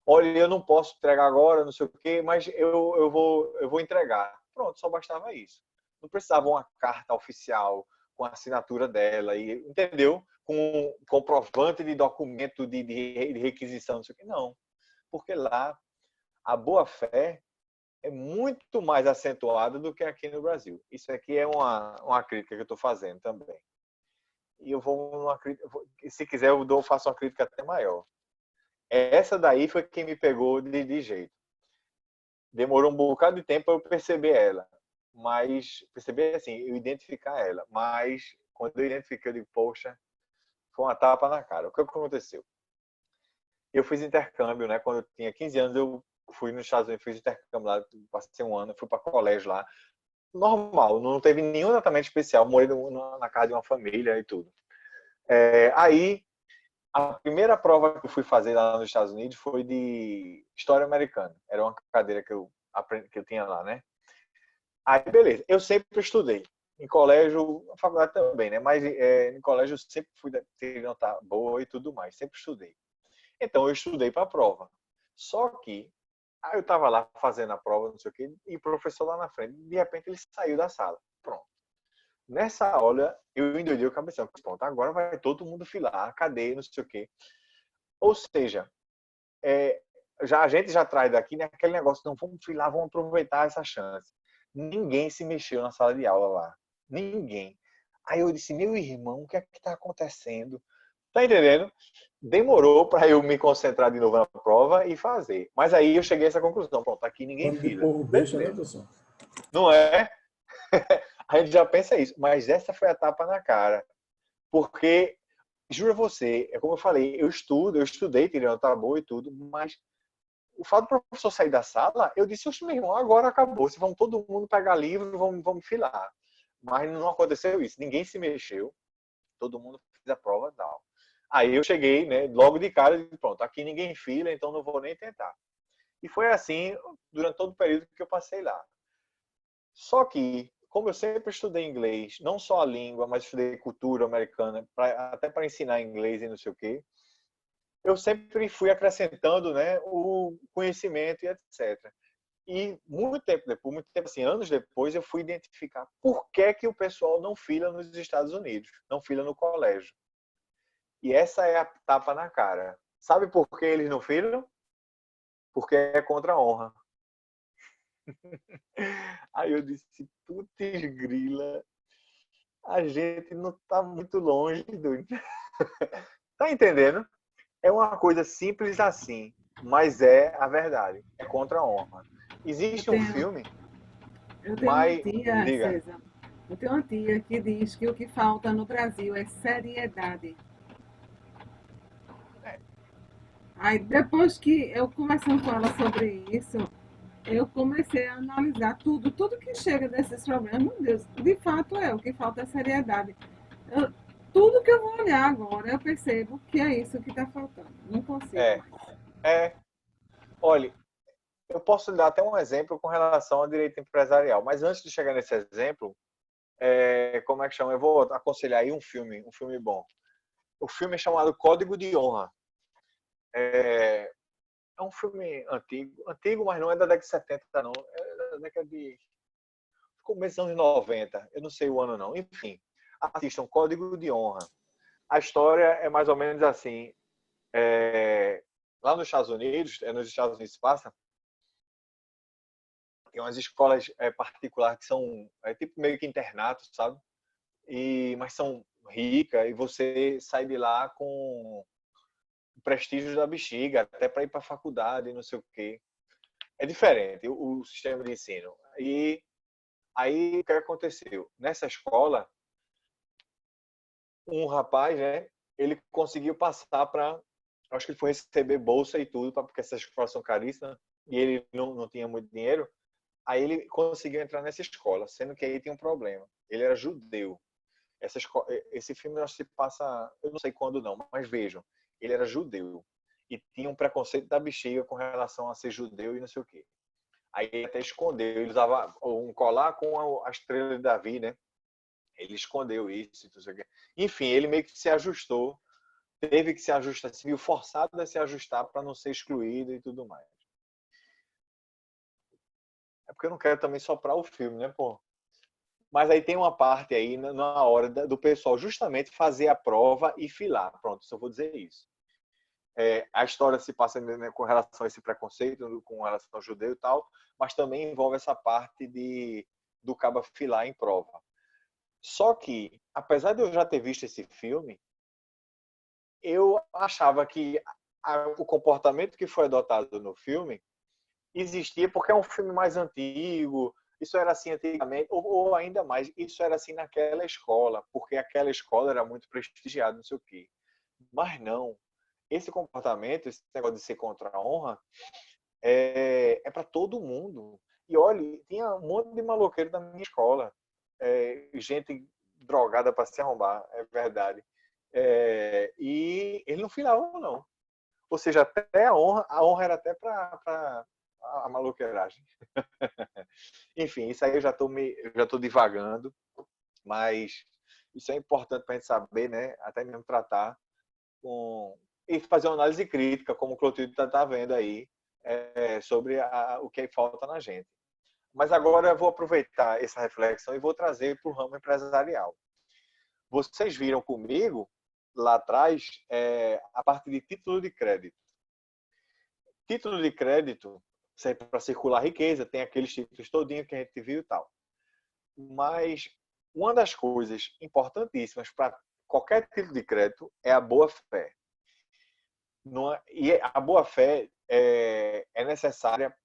olha, eu não posso entregar agora, não sei o quê, mas eu vou entregar. Pronto, só bastava isso. Não precisava uma carta oficial com a assinatura dela, entendeu? Com comprovante de documento de requisição, não sei o quê. Não. Porque lá, a boa-fé é muito mais acentuada do que aqui no Brasil. Isso aqui é uma crítica que eu estou fazendo também. E eu se quiser, faço uma crítica até maior. Essa daí foi quem me pegou de jeito. Demorou um bocado de tempo para eu perceber ela. Mas, perceber assim, eu identificar ela. Mas, quando eu identifiquei, eu digo, poxa, foi uma tapa na cara. O que aconteceu? Eu fiz intercâmbio, né? Quando eu tinha 15 anos, eu fui nos Estados Unidos, fiz intercâmbio lá, passei um ano, fui para colégio lá. Normal, não teve nenhum tratamento especial, morei na casa de uma família e tudo. Aí, a primeira prova que eu fui fazer lá nos Estados Unidos foi de História Americana. Era uma cadeira que eu tinha lá, né? Aí, beleza. Eu sempre estudei. Em colégio, na faculdade também, né? Mas em colégio eu sempre fui ter nota boa e tudo mais. Sempre estudei. Então, eu estudei para a prova. Só que, aí eu estava lá fazendo a prova, não sei o quê, e o professor lá na frente, de repente ele saiu da sala. Pronto. Nessa aula, eu endoidei o cabeção. Pronto, agora vai todo mundo filar, cadê, não sei o quê. Ou seja, a gente já traz daqui, né, aquele negócio, não, vamos filar, vamos aproveitar essa chance. Ninguém se mexeu na sala de aula lá. Ninguém. Aí eu disse, meu irmão, o que é que está acontecendo? Tá entendendo? Demorou para eu me concentrar de novo na prova e fazer. Mas aí eu cheguei a essa conclusão. Pronto, aqui ninguém Quando de fila. povo besta, né, pessoal? Não é? A gente já pensa isso. Mas essa foi a tapa na cara. Porque, juro a você, é como eu falei, eu estudei, tirei nota boa e tudo, mas o fato do professor sair da sala, eu disse, oxe, meu irmão, agora acabou. Vamos todo mundo pegar livro, vamos filar. Mas não aconteceu isso. Ninguém se mexeu. Todo mundo fez a prova e tal. Aí eu cheguei, né, logo de cara, e pronto, aqui ninguém fila, então não vou nem tentar. E foi assim durante todo o período que eu passei lá. Só que, como eu sempre estudei inglês, não só a língua, mas estudei cultura americana, até para ensinar inglês e não sei o quê, eu sempre fui acrescentando, né, o conhecimento e etc. E muito tempo depois, assim, anos depois, eu fui identificar por que o pessoal não fila nos Estados Unidos, não fila no colégio. E essa é a tapa na cara. Sabe por que eles não filam? Porque é contra a honra. Aí eu disse, putz grila, a gente não tá muito longe, doido. Tá entendendo? É uma coisa simples assim, mas é a verdade. É contra a honra. Existe um filme, Eu tenho uma mas... tia, Diga. César. Eu tenho uma tia que diz que o que falta no Brasil é seriedade. Aí depois que eu conversando com ela sobre isso, eu comecei a analisar tudo que chega desses problemas. Meu Deus, de fato o que falta é seriedade. Tudo que eu vou olhar agora, eu percebo que é isso que está faltando. Não consigo É, mais. é. Olha, eu posso dar até um exemplo com relação ao direito empresarial, mas antes de chegar nesse exemplo, como é que chama? Eu vou aconselhar aí um filme bom. O filme é chamado Código de Honra. É um filme antigo, mas não é da década de 70, não. É da década de começo dos anos 90. Eu não sei o ano, não. Enfim, assistam Código de Honra. A história é mais ou menos assim. Lá nos Estados Unidos se passa, tem umas escolas particulares que são tipo meio que internatos, sabe? Mas são ricas e você sai de lá com o prestígio da bexiga, até para ir para a faculdade, não sei o quê. É diferente o sistema de ensino. E aí o que aconteceu? Nessa escola, um rapaz, né, ele conseguiu passar para, acho que ele foi receber bolsa e tudo, porque essas escolas são caríssimas, e ele não tinha muito dinheiro. Aí ele conseguiu entrar nessa escola, sendo que aí tinha um problema. Ele era judeu. Esse filme acho que se passa, eu não sei quando não, mas vejam, ele era judeu e tinha um preconceito da bexiga com relação a ser judeu e não sei o quê. Aí ele até escondeu, ele usava um colar com a estrela de Davi, né? Ele escondeu isso, não sei o quê. Enfim, ele meio que se ajustou, teve que se ajustar, se viu forçado a se ajustar para não ser excluído e tudo mais. É porque eu não quero também soprar o filme, né, pô? Mas aí tem uma parte aí na hora do pessoal justamente fazer a prova e filar. Pronto, só vou dizer isso. A história se passa, né, com relação a esse preconceito, com relação ao judeu e tal, mas também envolve essa parte do cabo filar em prova. Só que, apesar de eu já ter visto esse filme, eu achava que o comportamento que foi adotado no filme existia porque é um filme mais antigo, isso era assim antigamente, ou ainda mais, isso era assim naquela escola, porque aquela escola era muito prestigiada, não sei o quê. Mas não. Esse comportamento, esse negócio de ser contra a honra, é para todo mundo. E olha, tinha um monte de maloqueiro na minha escola. Gente drogada para se arrombar, é verdade. E eles não filavam, não. Ou seja, até a honra era até para a maloqueiragem. Enfim, isso aí eu já estou divagando, mas isso é importante para a gente saber, né? Até mesmo tratar e fazer uma análise crítica, como o Clotilde está vendo aí, sobre o que falta na gente. Mas agora eu vou aproveitar essa reflexão e vou trazer para o ramo empresarial. Vocês viram comigo, lá atrás, a parte de título de crédito. Título de crédito serve para circular riqueza, tem aqueles títulos todinho que a gente viu e tal. Mas uma das coisas importantíssimas para qualquer título de crédito é a boa-fé. E a boa-fé é necessária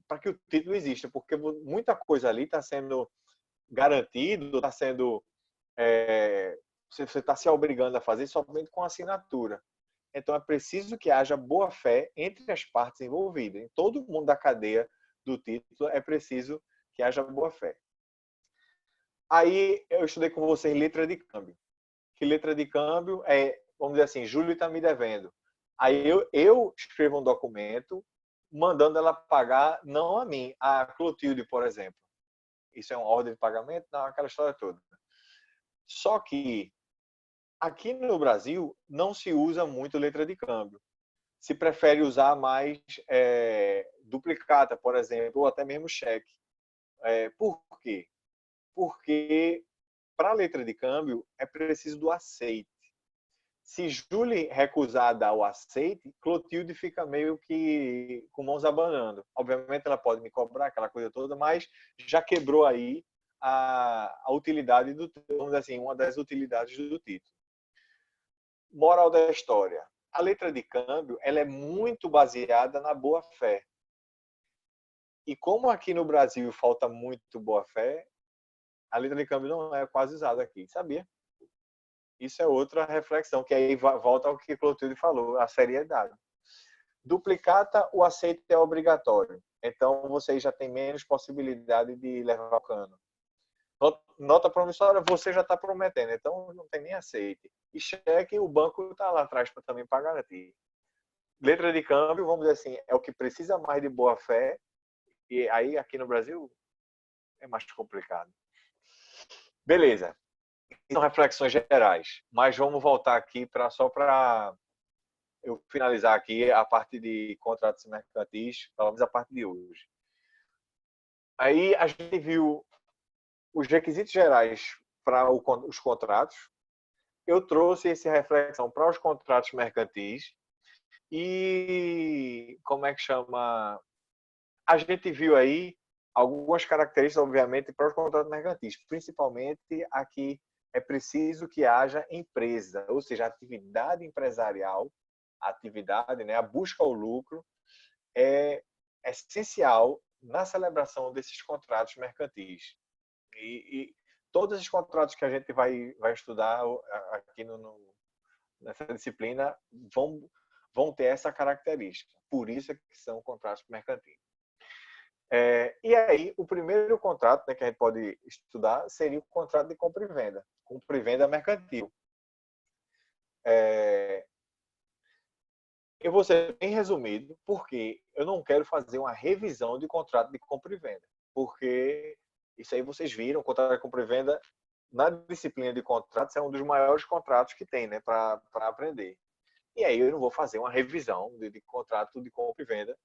para que o título exista, porque muita coisa ali está sendo garantido, está sendo... você está se obrigando a fazer somente com assinatura. Então, é preciso que haja boa-fé entre as partes envolvidas. Em todo mundo da cadeia do título, é preciso que haja boa-fé. Aí, eu estudei com vocês letra de câmbio. Que letra de câmbio é, vamos dizer assim, Júlio está me devendo. Aí, eu escrevo um documento mandando ela pagar, não a mim, a Clotilde, por exemplo. Isso é uma ordem de pagamento? Não, aquela história toda. Só que aqui no Brasil não se usa muito letra de câmbio. Se prefere usar mais duplicata, por exemplo, ou até mesmo cheque. Por quê? Porque para a letra de câmbio é preciso do aceite. Se Julie recusar dar o aceite, Clotilde fica meio que com mãos abanando. Obviamente ela pode me cobrar aquela coisa toda, mas já quebrou aí a utilidade do, vamos dizer assim, uma das utilidades do título. Moral da história. A letra de câmbio ela é muito baseada na boa-fé. E como aqui no Brasil falta muito boa-fé, a letra de câmbio não é quase usada aqui, sabia? Isso é outra reflexão, que aí volta ao que Clotilde falou, a seriedade. Duplicata, o aceite é obrigatório. Então, vocês já têm menos possibilidade de levar o cano. Nota promissória, você já está prometendo, então não tem nem aceite. E cheque, o banco está lá atrás para também para garantir. Letra de câmbio, vamos dizer assim, é o que precisa mais de boa-fé. E aí, aqui no Brasil, é mais complicado. Beleza. São reflexões gerais, mas vamos voltar aqui só para eu finalizar aqui a parte de contratos mercantis, pelo menos a parte de hoje. Aí a gente viu os requisitos gerais para os contratos. Eu trouxe essa reflexão para os contratos mercantis e como é que chama? A gente viu aí algumas características, obviamente, para os contratos mercantis, principalmente aqui. É preciso que haja empresa, ou seja, atividade empresarial, a busca ao lucro é essencial na celebração desses contratos mercantis. E todos os contratos que a gente vai estudar aqui nessa disciplina vão ter essa característica. Por isso é que são contratos mercantis. E aí, o primeiro contrato, né, que a gente pode estudar seria o contrato de compra e venda. Compra e venda mercantil. Eu vou ser bem resumido, porque eu não quero fazer uma revisão de contrato de compra e venda. Porque isso aí vocês viram, o contrato de compra e venda, na disciplina de contratos, é um dos maiores contratos que tem, né, para aprender. E aí eu não vou fazer uma revisão de contrato de compra e venda,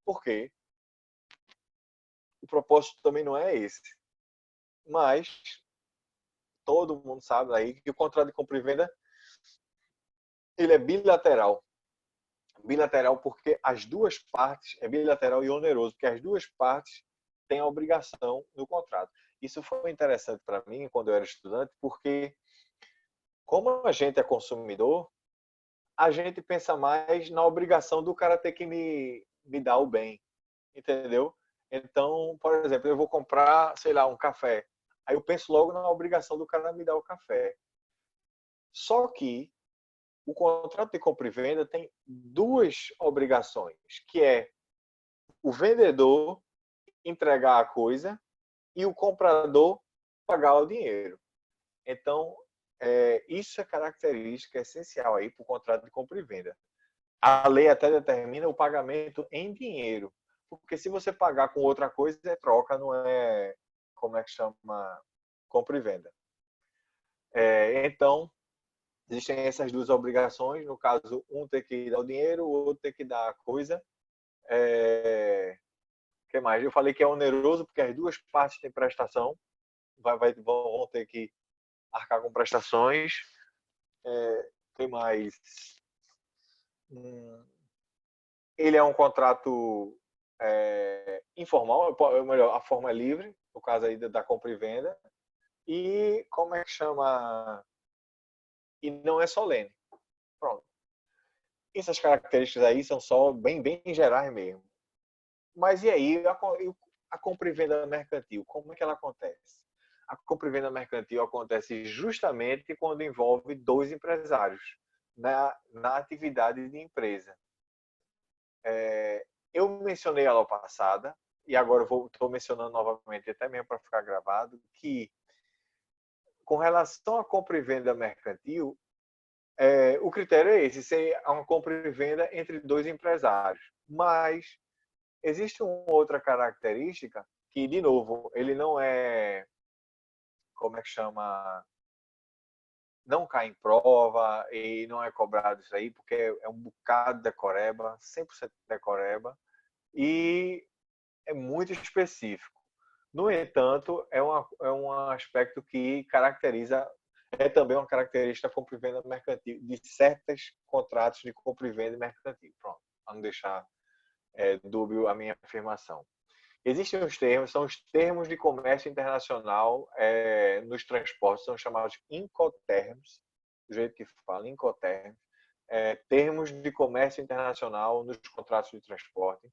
porque o propósito também não é esse. Mas todo mundo sabe aí que o contrato de compra e venda ele é bilateral. Bilateral porque as duas partes, é bilateral e oneroso, porque as duas partes têm a obrigação no contrato. Isso foi interessante para mim quando eu era estudante, porque como a gente é consumidor, a gente pensa mais na obrigação do cara ter que me dar o bem, entendeu? Então, por exemplo, eu vou comprar, sei lá, um café. Aí eu penso logo na obrigação do cara me dar o café. Só que o contrato de compra e venda tem duas obrigações, que é o vendedor entregar a coisa e o comprador pagar o dinheiro. Então, isso é característica essencial aí para o contrato de compra e venda. A lei até determina o pagamento em dinheiro. Porque se você pagar com outra coisa, é troca, não é, como é que chama, compra e venda. Então, existem essas duas obrigações. No caso, um tem que dar o dinheiro, o outro tem que dar a coisa. que mais? Eu falei que é oneroso porque as duas partes têm prestação, vão ter que arcar com prestações. Tem mais? Ele é um contrato informal, ou melhor, a forma é livre, no caso aí da compra e venda. E como é que chama? E não é solene. Pronto. Essas características aí são só bem gerais mesmo. Mas e aí, a compra e venda mercantil, como é que ela acontece? A compra e venda mercantil acontece justamente quando envolve dois empresários na atividade de empresa. Eu mencionei a aula passada, e agora estou mencionando novamente, até mesmo para ficar gravado, que com relação à compra e venda mercantil, o critério é esse, ser uma compra e venda entre dois empresários. Mas existe uma outra característica que, de novo, ele não é, como é que chama, não cai em prova e não é cobrado isso aí, porque é um bocado de decoreba, 100% decoreba, e é muito específico. No entanto, é um aspecto que caracteriza, é também uma característica da compra e venda mercantil, de certos contratos de compra e venda mercantil. Pronto, para não deixar dúbio a minha afirmação. Existem os termos, são os termos de comércio internacional nos transportes, são chamados Incoterms, do jeito que fala, Incoterms, termos de comércio internacional nos contratos de transporte.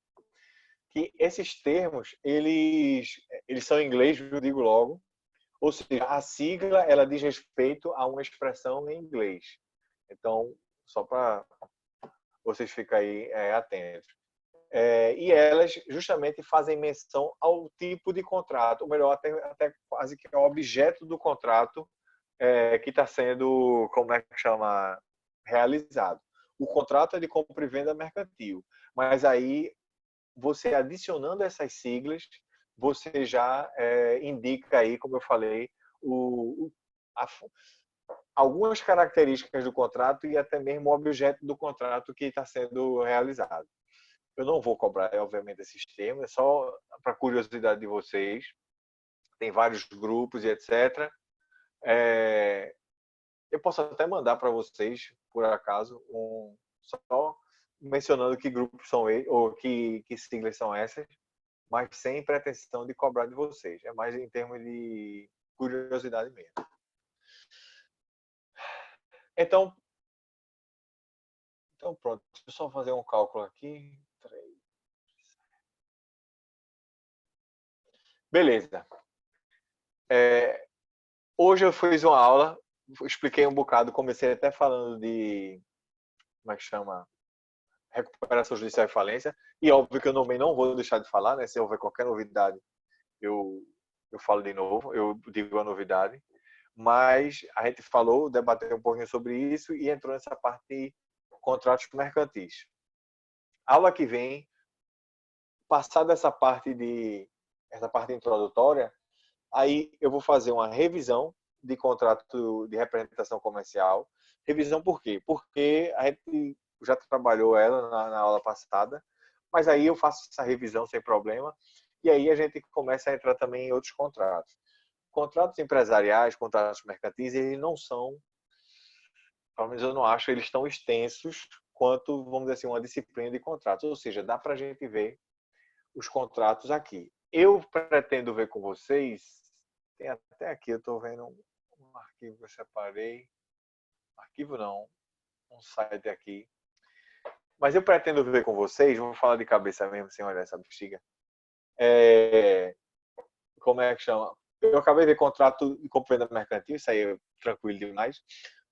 Que esses termos, eles são em inglês, eu digo logo, ou seja, a sigla, ela diz respeito a uma expressão em inglês. Então, só para vocês ficarem aí atentos. E elas justamente fazem menção ao tipo de contrato, ou melhor, até quase que ao objeto do contrato que está sendo, como é que chama, realizado. O contrato é de compra e venda mercantil, mas aí você adicionando essas siglas, você já indica aí, como eu falei, algumas características do contrato e até mesmo o objeto do contrato que está sendo realizado. Eu não vou cobrar, obviamente, esses termos, é só para curiosidade de vocês. Tem vários grupos e etc. Eu posso até mandar para vocês, por acaso, só mencionando que grupos são eles, ou que siglas são essas, mas sem pretensão de cobrar de vocês. É mais em termos de curiosidade mesmo. Então pronto. Deixa eu só fazer um cálculo aqui. Beleza. Hoje eu fiz uma aula, expliquei um bocado, comecei até falando de, como é que chama? Recuperação judicial e falência. E óbvio que eu também não vou deixar de falar, né? Se houver qualquer novidade, eu falo de novo, eu digo a novidade. Mas a gente falou, debateu um pouquinho sobre isso e entrou nessa parte de contratos mercantis. Aula que vem, passada essa parte introdutória, aí eu vou fazer uma revisão de contrato de representação comercial. Revisão por quê? Porque a gente já trabalhou ela na aula passada, mas aí eu faço essa revisão sem problema, e aí a gente começa a entrar também em outros contratos. Contratos empresariais, contratos mercantis, eles não são, pelo menos eu não acho, eles tão extensos quanto, vamos dizer assim, uma disciplina de contratos. Ou seja, dá para a gente ver os contratos aqui. Eu pretendo ver com vocês, tem até aqui, eu estou vendo um arquivo que eu separei, arquivo não, um site aqui, mas eu pretendo ver com vocês, vou falar de cabeça mesmo, sem olhar essa bexiga, como é que chama? Eu acabei de ver contrato de compra e venda mercantil, isso aí é tranquilo demais.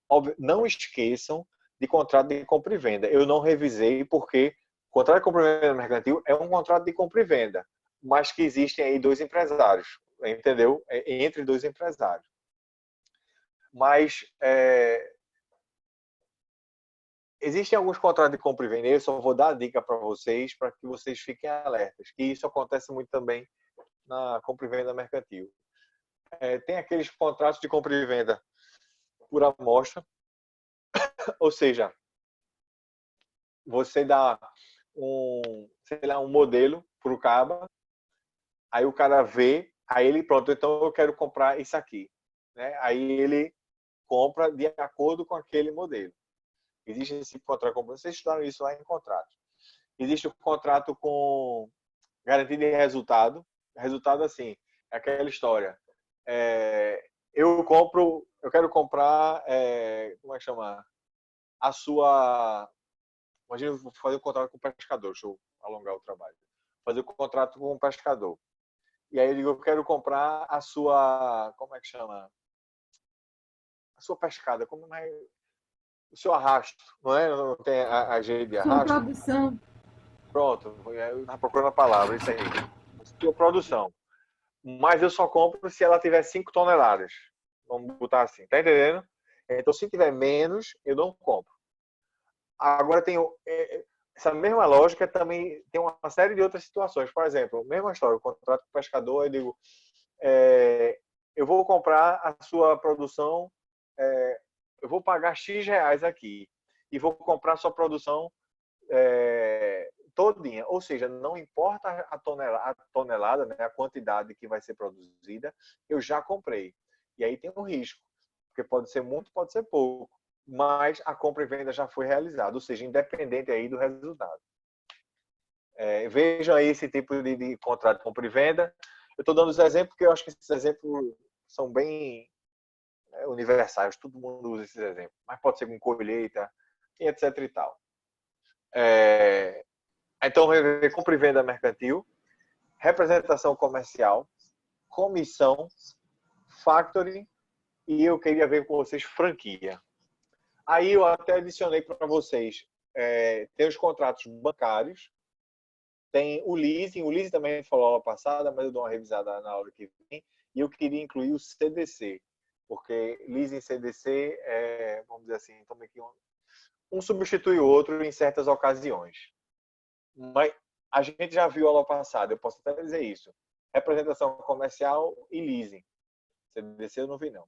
Óbvio, não esqueçam de contrato de compra e venda. Eu não revisei porque o contrato de compra e venda mercantil é um contrato de compra e venda, mas que existem aí dois empresários, entendeu? Entre dois empresários. Mas existem alguns contratos de compra e venda, eu só vou dar a dica para vocês, para que vocês fiquem alertas, que isso acontece muito também na compra e venda mercantil. Tem aqueles contratos de compra e venda por amostra, ou seja, você dá um modelo para o caba Aí o cara vê, aí ele, pronto, então eu quero comprar isso aqui. Né? Aí ele compra de acordo com aquele modelo. Existe esse contrato, como vocês estudaram isso lá em contrato. Existe o contrato com garantia de resultado. Resultado assim, é aquela história. Eu quero comprar, como é que chama? A sua... Imagina eu vou fazer um contrato com o pescador, deixa eu alongar o trabalho. Fazer um contrato com o pescador. E aí eu digo, eu quero comprar a sua, como é que chama? A sua pescada, como é? O seu arrasto, não é? Não tem a G de Sua arrasto? produção. Pronto, eu estava procurando a palavra, isso aí. Sua produção. Mas eu só compro se ela tiver 5 toneladas. Vamos botar assim, tá entendendo? Então, se tiver menos, eu não compro. Agora, tem essa mesma lógica também tem uma série de outras situações. Por exemplo, mesma história, o contrato com o pescador, eu digo, eu vou comprar a sua produção, eu vou pagar X reais aqui e vou comprar a sua produção todinha. Ou seja, não importa a tonelada, né, a quantidade que vai ser produzida, eu já comprei. E aí tem um risco, porque pode ser muito, pode ser pouco. Mas a compra e venda já foi realizada, ou seja, independente aí do resultado. Vejam aí esse tipo de contrato de compra e venda. Eu estou dando os exemplos porque eu acho que esses exemplos são bem universais, todo mundo usa esses exemplos. Mas pode ser com colheita, etc e tal. Então, compra e venda mercantil, representação comercial, comissão, factoring e eu queria ver com vocês franquia. Aí eu até adicionei para vocês, tem os contratos bancários, tem o leasing também a gente falou aula passada, mas eu dou uma revisada na aula que vem, e eu queria incluir o CDC, porque leasing e CDC, vamos dizer assim, então meio que um substitui o outro em certas ocasiões. Mas a gente já viu a aula passada, eu posso até dizer isso, representação comercial e leasing. CDC eu não vi não.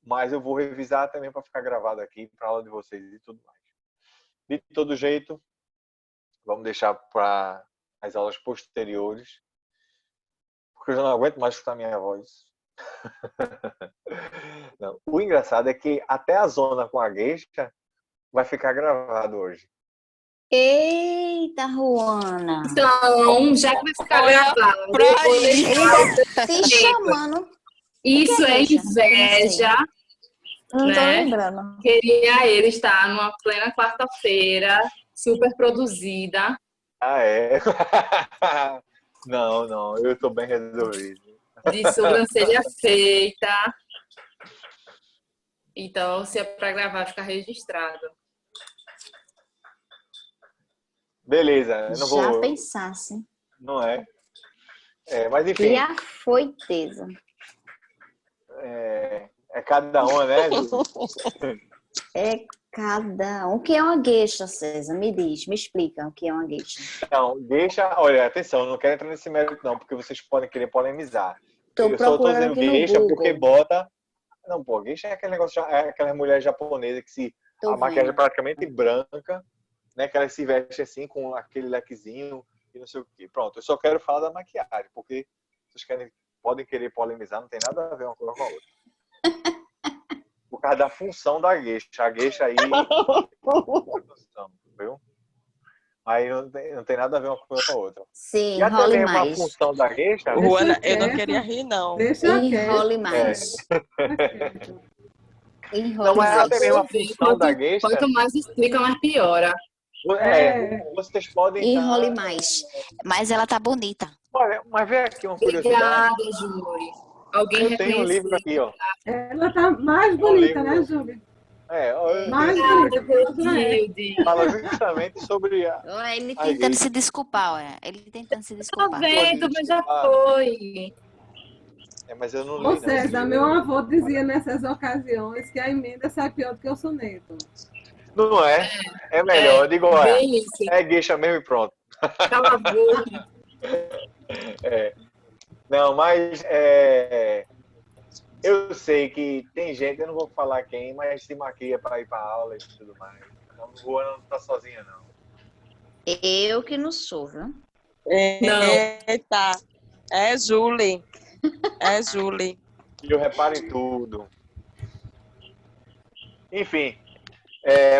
Mas eu vou revisar também para ficar gravado aqui para a aula de vocês e tudo mais. De todo jeito, vamos deixar para as aulas posteriores, porque eu já não aguento mais escutar minha voz. Não. O engraçado é que até a zona com a gueixa vai ficar gravado hoje. Eita, Ruana. Então, já que vai ficar Olha gravado, pra eu vou aí. Ele deixar tá se chamando. isso é Deixa, inveja, Não tô né? lembrando. Queria ele estar numa plena quarta-feira, super produzida. Ah, é? Não, eu estou bem resolvido. De sobrancelha feita. Então, se é para gravar, fica registrado. Beleza, eu não Já vou... pensasse. Não é? Mas enfim, E a foiteza. é cada uma, né? É cada um. O que é uma gueixa, César? Me diz, me explica o que é uma gueixa. Não, olha, atenção, não quero entrar nesse mérito não, porque vocês podem querer polemizar. Tô Eu só estou procurando dizendo aqui no geisha Google. porque bota... Não, pô, geisha é aquele negócio, é aquela mulher japonesa que Tô a maquiagem é vendo. praticamente branca, né? Que ela se veste assim com aquele lequezinho e não sei o quê. Pronto, eu só quero falar da maquiagem, porque vocês podem querer polemizar, não tem nada a ver uma coisa com a outra. Por causa da função da geisha. A geisha aí... viu? Aí não tem nada a ver uma coisa com a outra. Sim, E até enrole mesmo a mais. função da geisha... Ruana, eu não quieto. queria rir, não. Deixa Enrole quieto. mais. Não, Enrole mas até mais. mesmo a função da geisha... Quanto mais explica, mais piora. Vocês podem... Enrole mais. Mas ela tá bonita. Olha, mas vem aqui uma curiosidade. Obrigada, Júri. Alguém Eu tenho um reconheceu. livro aqui, ó. Ela tá mais bonita, né, Júlia? Mais bonita. Hilde. Fala justamente sobre Olha, ele Ai, tentando gente. se desculpar, olha. Ele tentando se Tá desculpar. vendo, mas já foi. mas eu não li, Ô não. César, meu avô dizia nessas ocasiões que a emenda sai pior do que o soneto. Não é? É melhor. Eu digo, olha, Bem isso. é gueixa mesmo e pronto. Cala a boca. Não, mas eu sei que tem gente, eu não vou falar quem, mas se maquia para ir para aula e tudo mais. Então, o Luana não tá sozinha, não. Eu que não sou, viu? Eita. É Julie. É Julie. E eu reparo em tudo. Enfim,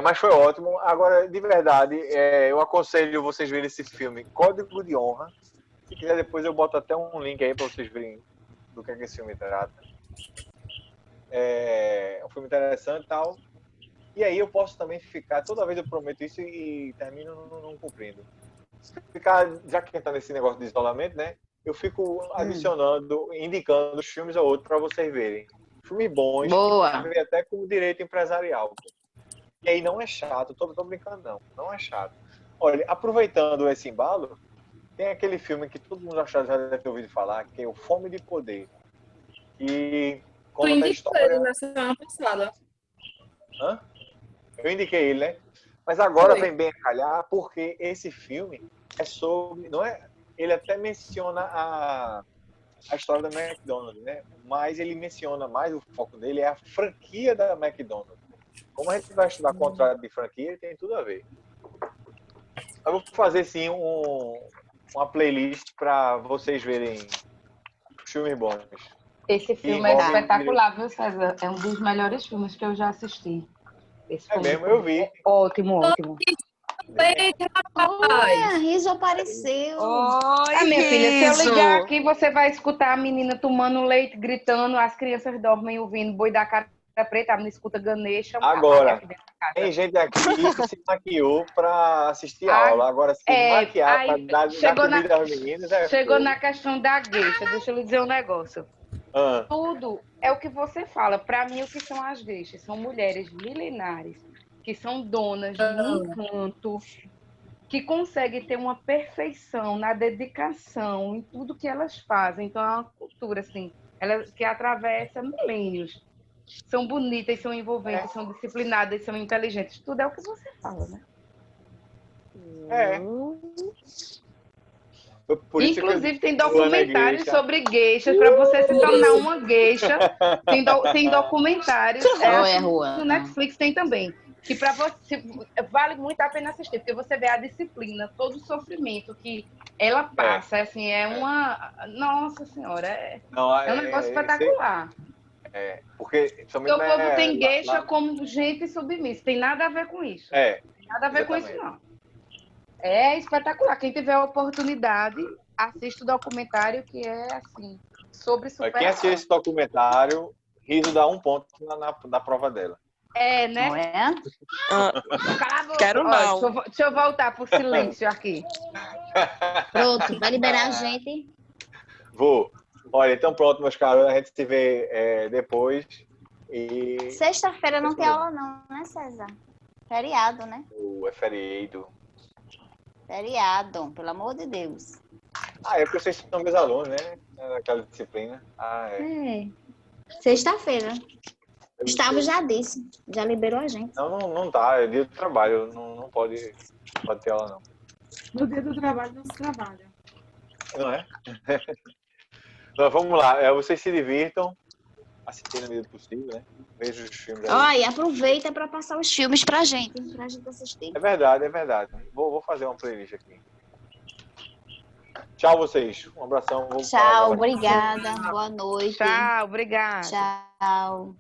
mas foi ótimo. Agora, de verdade, eu aconselho vocês verem esse filme, Código de Honra. Se quiser, depois eu boto até um link aí para vocês verem do que esse filme trata. É um filme interessante e tal. E aí eu posso também ficar, toda vez eu prometo isso e termino não cumprindo. Ficar, já que está nesse negócio de isolamento, né? Eu fico adicionando, indicando os filmes ou outros para vocês verem. Filmes bons, Boa. que até com direito empresarial. E aí não é chato, tô brincando não é chato. Olha, aproveitando esse embalo, tem aquele filme que todo mundo já deve ter ouvido falar, que é o Fome de Poder. E Tu conta a indicou história... ele na semana passada. Hã? Eu indiquei ele, né? Mas agora Foi. vem bem a calhar, porque esse filme é sobre... Não é, ele até menciona a história da McDonald's, né? Mas ele menciona mais, o foco dele é a franquia da McDonald's. Como a gente vai estudar contrato de franquia, tem tudo a ver. Eu vou fazer, sim, uma playlist para vocês verem filmes bons. Esse filme é espetacular, viu, César? É um dos melhores filmes que eu já assisti. Esse É filme mesmo, eu vi. é ótimo, ótimo. Eita, Olha, rapaz! Riso apareceu. Ah, minha filha, se eu ligar aqui, você vai escutar a menina tomando leite, gritando, as crianças dormem ouvindo Boi da Cara Preta, a menina escuta Ganesha. Agora, aqui dentro de casa. tem gente aqui que se maquiou para assistir a aula. Agora, se maquiar aí para dar chegou comida aos meninos... Chegou na questão da gueixa, deixa eu lhe dizer um negócio. Tudo é o que você fala. Para mim, o que são as gueixas? São mulheres milenares, que são donas de um encanto, que conseguem ter uma perfeição na dedicação, em tudo que elas fazem. Então, é uma cultura, assim, que atravessa milênios. São bonitas, são envolventes, são disciplinadas, são inteligentes. Tudo é o que você fala, né? Inclusive, tem documentários sobre gueixas, para você se tornar uma gueixa. Tem documentários. No Netflix tem também. Que para você vale muito a pena assistir, porque você vê a disciplina, todo o sofrimento que ela passa. Assim, uma. Nossa Senhora, é um negócio espetacular. Porque o povo tem gueixa como gente submissa. Tem nada a ver com isso. Nada a ver com isso, não. É espetacular. Quem tiver a oportunidade, assista o documentário que é assim, sobre superação. Quem assiste esse documentário, Riso dá 1 ponto na prova dela. É, né? Não é? Cala a boca. Quero não. Deixa eu voltar pro silêncio aqui. Pronto, vai liberar a gente. Vou. Olha, então pronto, meus caros. A gente se vê depois. E... Sexta-feira não tem aula não, né, César? Feriado, né? É feriado. Feriado, pelo amor de Deus. É porque vocês são meus alunos, né? Naquela disciplina. Sexta-feira. Gustavo já disse, já liberou a gente. Não tá, é dia do trabalho, não pode ter aula, não. No dia do trabalho não se trabalha. Não é? Então, vamos lá, vocês se divirtam, assistindo a medida do possível, né? Veja os filmes aí. Olha, aproveita para passar os filmes pra gente assistir. É verdade. Vou fazer uma playlist aqui. Tchau, vocês. Um abração. Tchau, obrigada. Boa noite. Tchau, obrigada. Tchau.